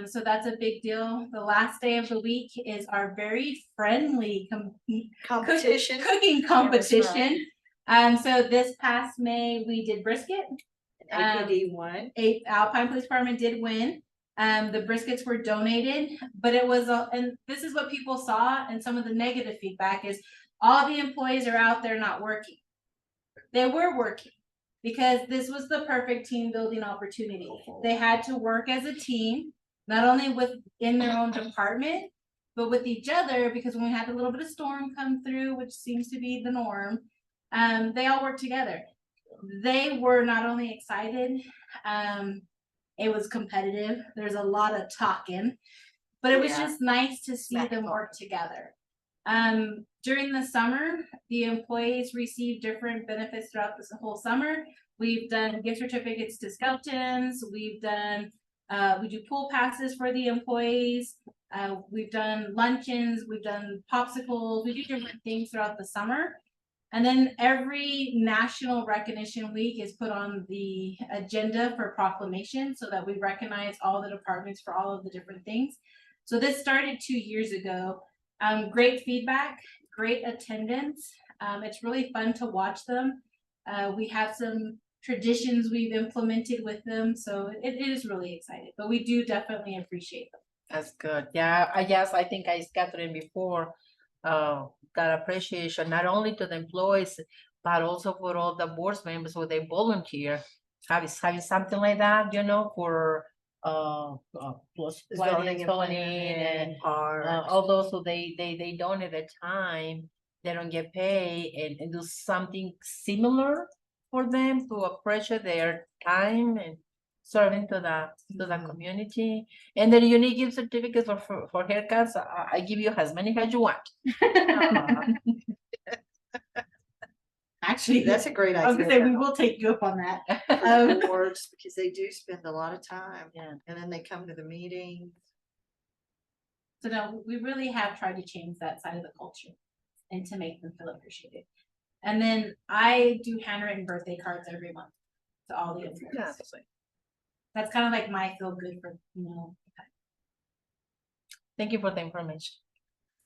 So that's a big deal. The last day of the week is our very friendly Competition. cooking competition. So this past May, we did brisket. APD won. Alpine Police Department did win. The briskets were donated, but it was, and this is what people saw, and some of the negative feedback is, all the employees are out there not working. They were working because this was the perfect team building opportunity. They had to work as a team, not only within their own department, but with each other, because when we had a little bit of storm come through, which seems to be the norm, they all worked together. They were not only excited, it was competitive. There's a lot of talking, but it was Yeah. just nice to see Smack them talk. work together. During the summer, the employees receive different benefits throughout this whole summer. We've done gift certificates to Skeltons. We've done, we do pool passes for the employees. We've done luncheons, we've done popsicles, we do different things throughout the summer. And then every National Recognition Week is put on the agenda for proclamation so that we recognize all the departments for all of the different things. So this started 2 years ago. Great feedback, great attendance. It's really fun to watch them. We have some traditions we've implemented with them, so it is really exciting, but we do definitely appreciate them. That's good. Yeah, I think I Catherine before, that appreciation, not only to the employees, but also for all the board members who they volunteer. Having something like that, for, plus Zoning planning and and, parks. all those who they donate the time, they don't get paid and do something similar for them to appreciate their time and serving to the community. And then unique gift certificates for haircuts. I give you as many as you want. Actually, That's a great I was idea. gonna say, we will take you up on that. Boards, because they do spend a lot of time. Yeah. And then they come to the meeting. So no, we really have tried to change that side of the culture and to make them feel appreciated. And then I do handwritten birthday cards every month to all the employees. That's kind of like my feel good for, Thank you for the information.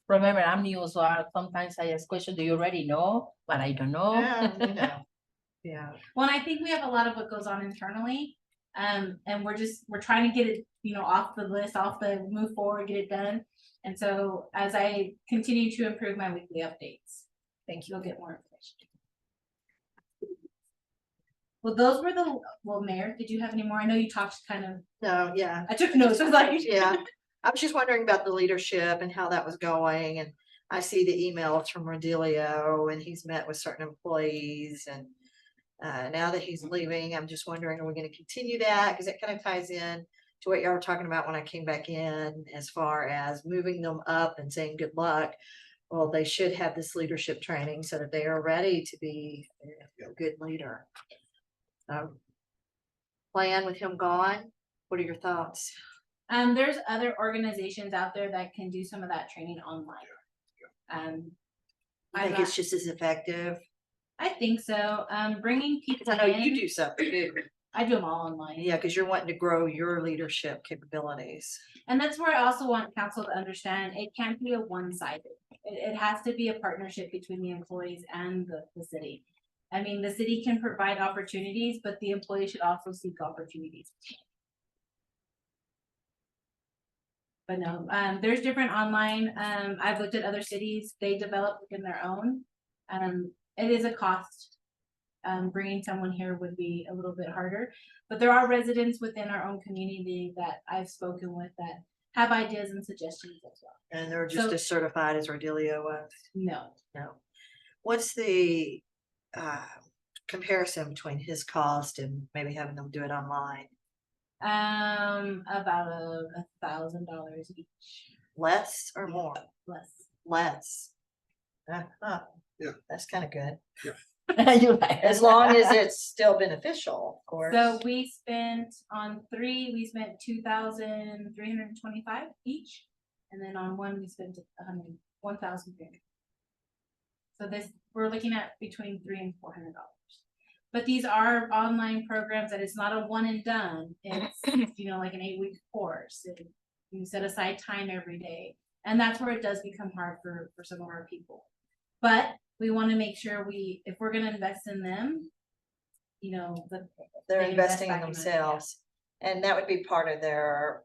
Remember, I'm new, so sometimes I ask questions, do you already know? But I don't know. Yeah. Well, and I think we have a lot of what goes on internally. And we're trying to get it, off the list, move forward, get it done. And so as I continue to improve my weekly updates, thank you, you'll get more information. Well, Mayor, did you have any more? I know you talked kind of, No, yeah. I took notes, I was like, Yeah, I was just wondering about the leadership and how that was going, and I see the emails from Rodelio, and he's met with certain employees, and now that he's leaving, I'm just wondering, are we gonna continue that? Because it kind of ties in to what y'all were talking about when I came back in, as far as moving them up and saying good luck. Well, they should have this leadership training so that they are ready to be a good leader. Plan with him gone, what are your thoughts? there's other organizations out there that can do some of that training online. I think it's just as effective. I think so. Bringing people I know you in, do something too. I do them all online. Yeah, because you're wanting to grow your leadership capabilities. And that's where I also want council to understand, it can't be a one-sided. It has to be a partnership between the employees and the city. I mean, the city can provide opportunities, but the employee should also seek opportunities. But no, there's different online, I've looked at other cities, they develop within their own. It is a cost. Bringing someone here would be a little bit harder, but there are residents within our own community that I've spoken with that have ideas and suggestions as well. And they're just So- as certified as Rodelio was. No, No. What's the comparison between his cost and maybe having them do it online? about $1,000 each, Less or more? less. Less. Yeah. That's kind of good. You like- As long as it's still beneficial, of course. So we spent on 3, we spent 2,325 each, and then on 1 we spent 1,300. So we're looking at between $300 and $400. But these are online programs that it's not a one and done. It's like an 8-week course. And you set aside time every day, and that's where it does become hard for some of our people. But we want to make sure if we're going to invest in them, They're they invest investing in back in us, yeah. themselves. And that would be part of their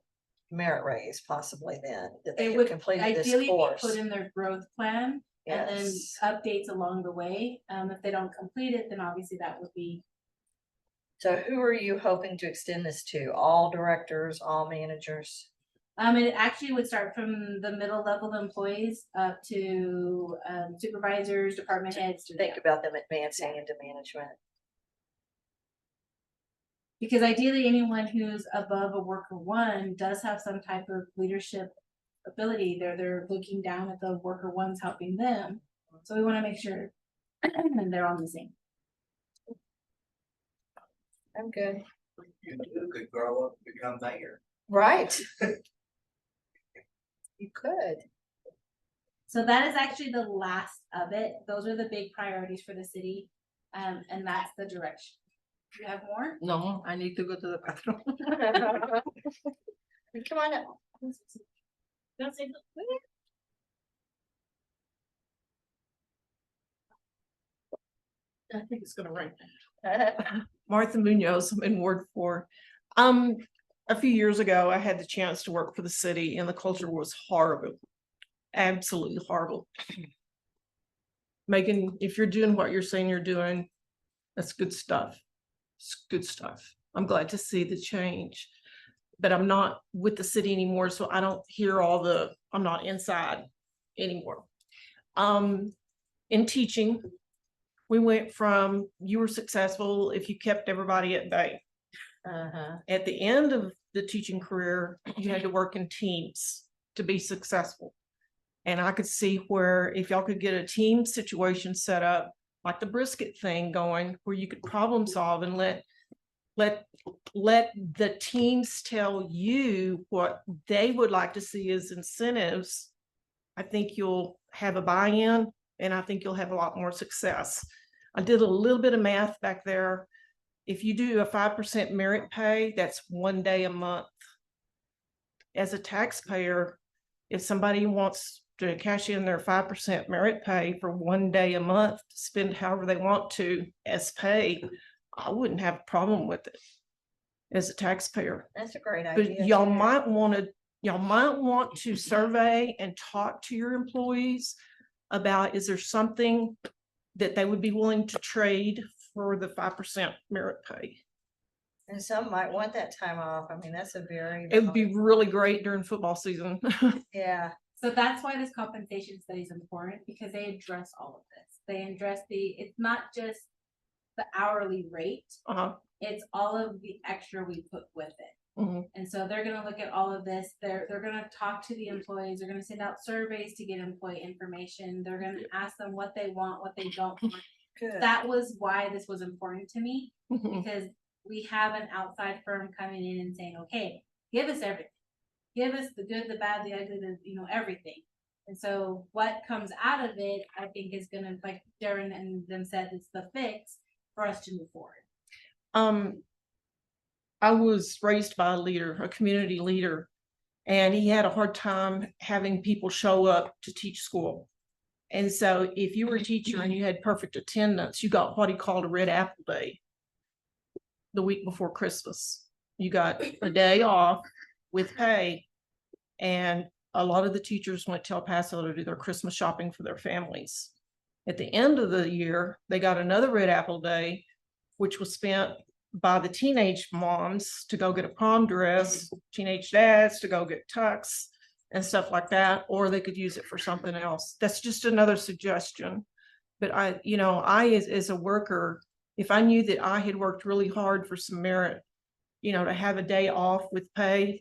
merit raise possibly then, that They they have would completed this ideally be course. put in their growth plan, And then Yes. updates along the way. If they don't complete it, then obviously that would be, So who are you hoping to extend this to? All directors, all managers? it actually would start from the middle level employees up to supervisors, department heads. to Think the- about them advancing into management. Because ideally, anyone who's above a worker one does have some type of leadership ability. They're looking down at the worker ones, helping them. So we want to make sure they're on the same. I'm good. You could grow up, and become mayor. Right. You could. So that is actually the last of it. Those are the big priorities for the city. And that's the direction. You have more? No, I need to go to the bathroom. Come on up. I think it's gonna rain. Martha Munoz, I'm in Ward 4. A few years ago, I had the chance to work for the city and the culture was horrible. Absolutely horrible. Megan, if you're doing what you're saying you're doing, that's good stuff. It's good stuff. I'm glad to see the change. But I'm not with the city anymore, so I don't hear I'm not inside anymore. In teaching, we went from you were successful if you kept everybody at bay. At the end of the teaching career, you had to work in teams to be successful. And I could see where if y'all could get a team situation set up, like the brisket thing going, where you could problem solve and let the teams tell you what they would like to see as incentives, I think you'll have a buy-in and I think you'll have a lot more success. I did a little bit of math back there. If you do a 5% merit pay, that's 1 day a month. As a taxpayer, if somebody wants to cash in their 5% merit pay for 1 day a month, to spend however they want to as pay, I wouldn't have a problem with it as a taxpayer. That's a great But idea. y'all too. might want to survey and talk to your employees about, is there something that they would be willing to trade for the 5% merit pay? And some might want that time off. I mean, that's a very. It would be really great during football season. Yeah, So that's why this compensation study is important, because they address all of this. They address it's not just the hourly rate, it's all of the extra we put with it. Mhm. And so they're gonna look at all of this, they're gonna talk to the employees, they're gonna send out surveys to get employee information, they're gonna ask them what they want, what they don't want. good. That was why this was important to me, Mhm. because we have an outside firm coming in and saying, okay, give us everything. Give us the good, the bad, the ugly, everything. And so what comes out of it, I think is gonna, like Darren and them said, it's the fix for us to move forward. I was raised by a leader, a community leader, and he had a hard time having people show up to teach school. And so if you were a teacher and you had perfect attendance, you got what he called a red apple day the week before Christmas. You got a day off with pay. And a lot of the teachers went to El Paso to do their Christmas shopping for their families. At the end of the year, they got another red apple day, which was spent by the teenage moms to go get a prom dress, teenage dads to go get tux and stuff like that, or they could use it for something else. That's just another suggestion. But I as a worker, if I knew that I had worked really hard for some merit, to have a day off with pay,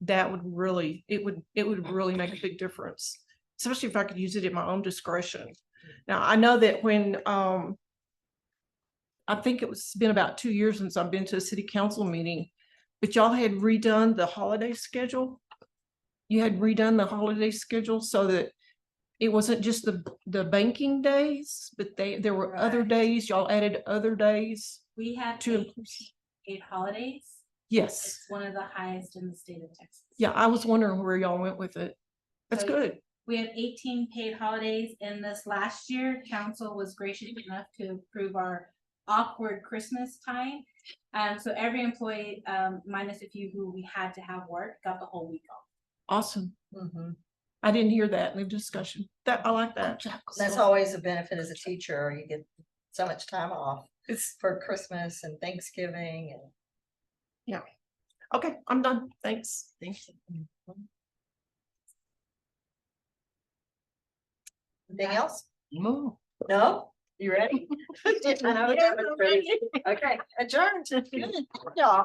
that would really, it would really make a big difference, especially if I could use it at my own discretion. Now, I know that when, I think it's been about 2 years since I've been to a city council meeting, but y'all had redone the holiday schedule. You had redone the holiday schedule so that it wasn't just the banking days, but there were other Right. days, y'all added other days We have to. eight holidays. Yes, It's one of the highest in the state of Texas. yeah, I was wondering where y'all went with it. That's So- good. We have 18 paid holidays in this last year. Council was gracious enough to approve our awkward Christmas time. So every employee, minus a few who we had to have work, got the whole week off. Awesome. Mhm. I didn't hear that in the discussion. That, I like that. That's always a benefit as a teacher. You get so much time off It's, for Christmas and Thanksgiving and. okay, I'm done. Thanks. Thanks. Anything else? Move. No? You ready? I know the time is ready. Okay, adjourned. Good. Yeah.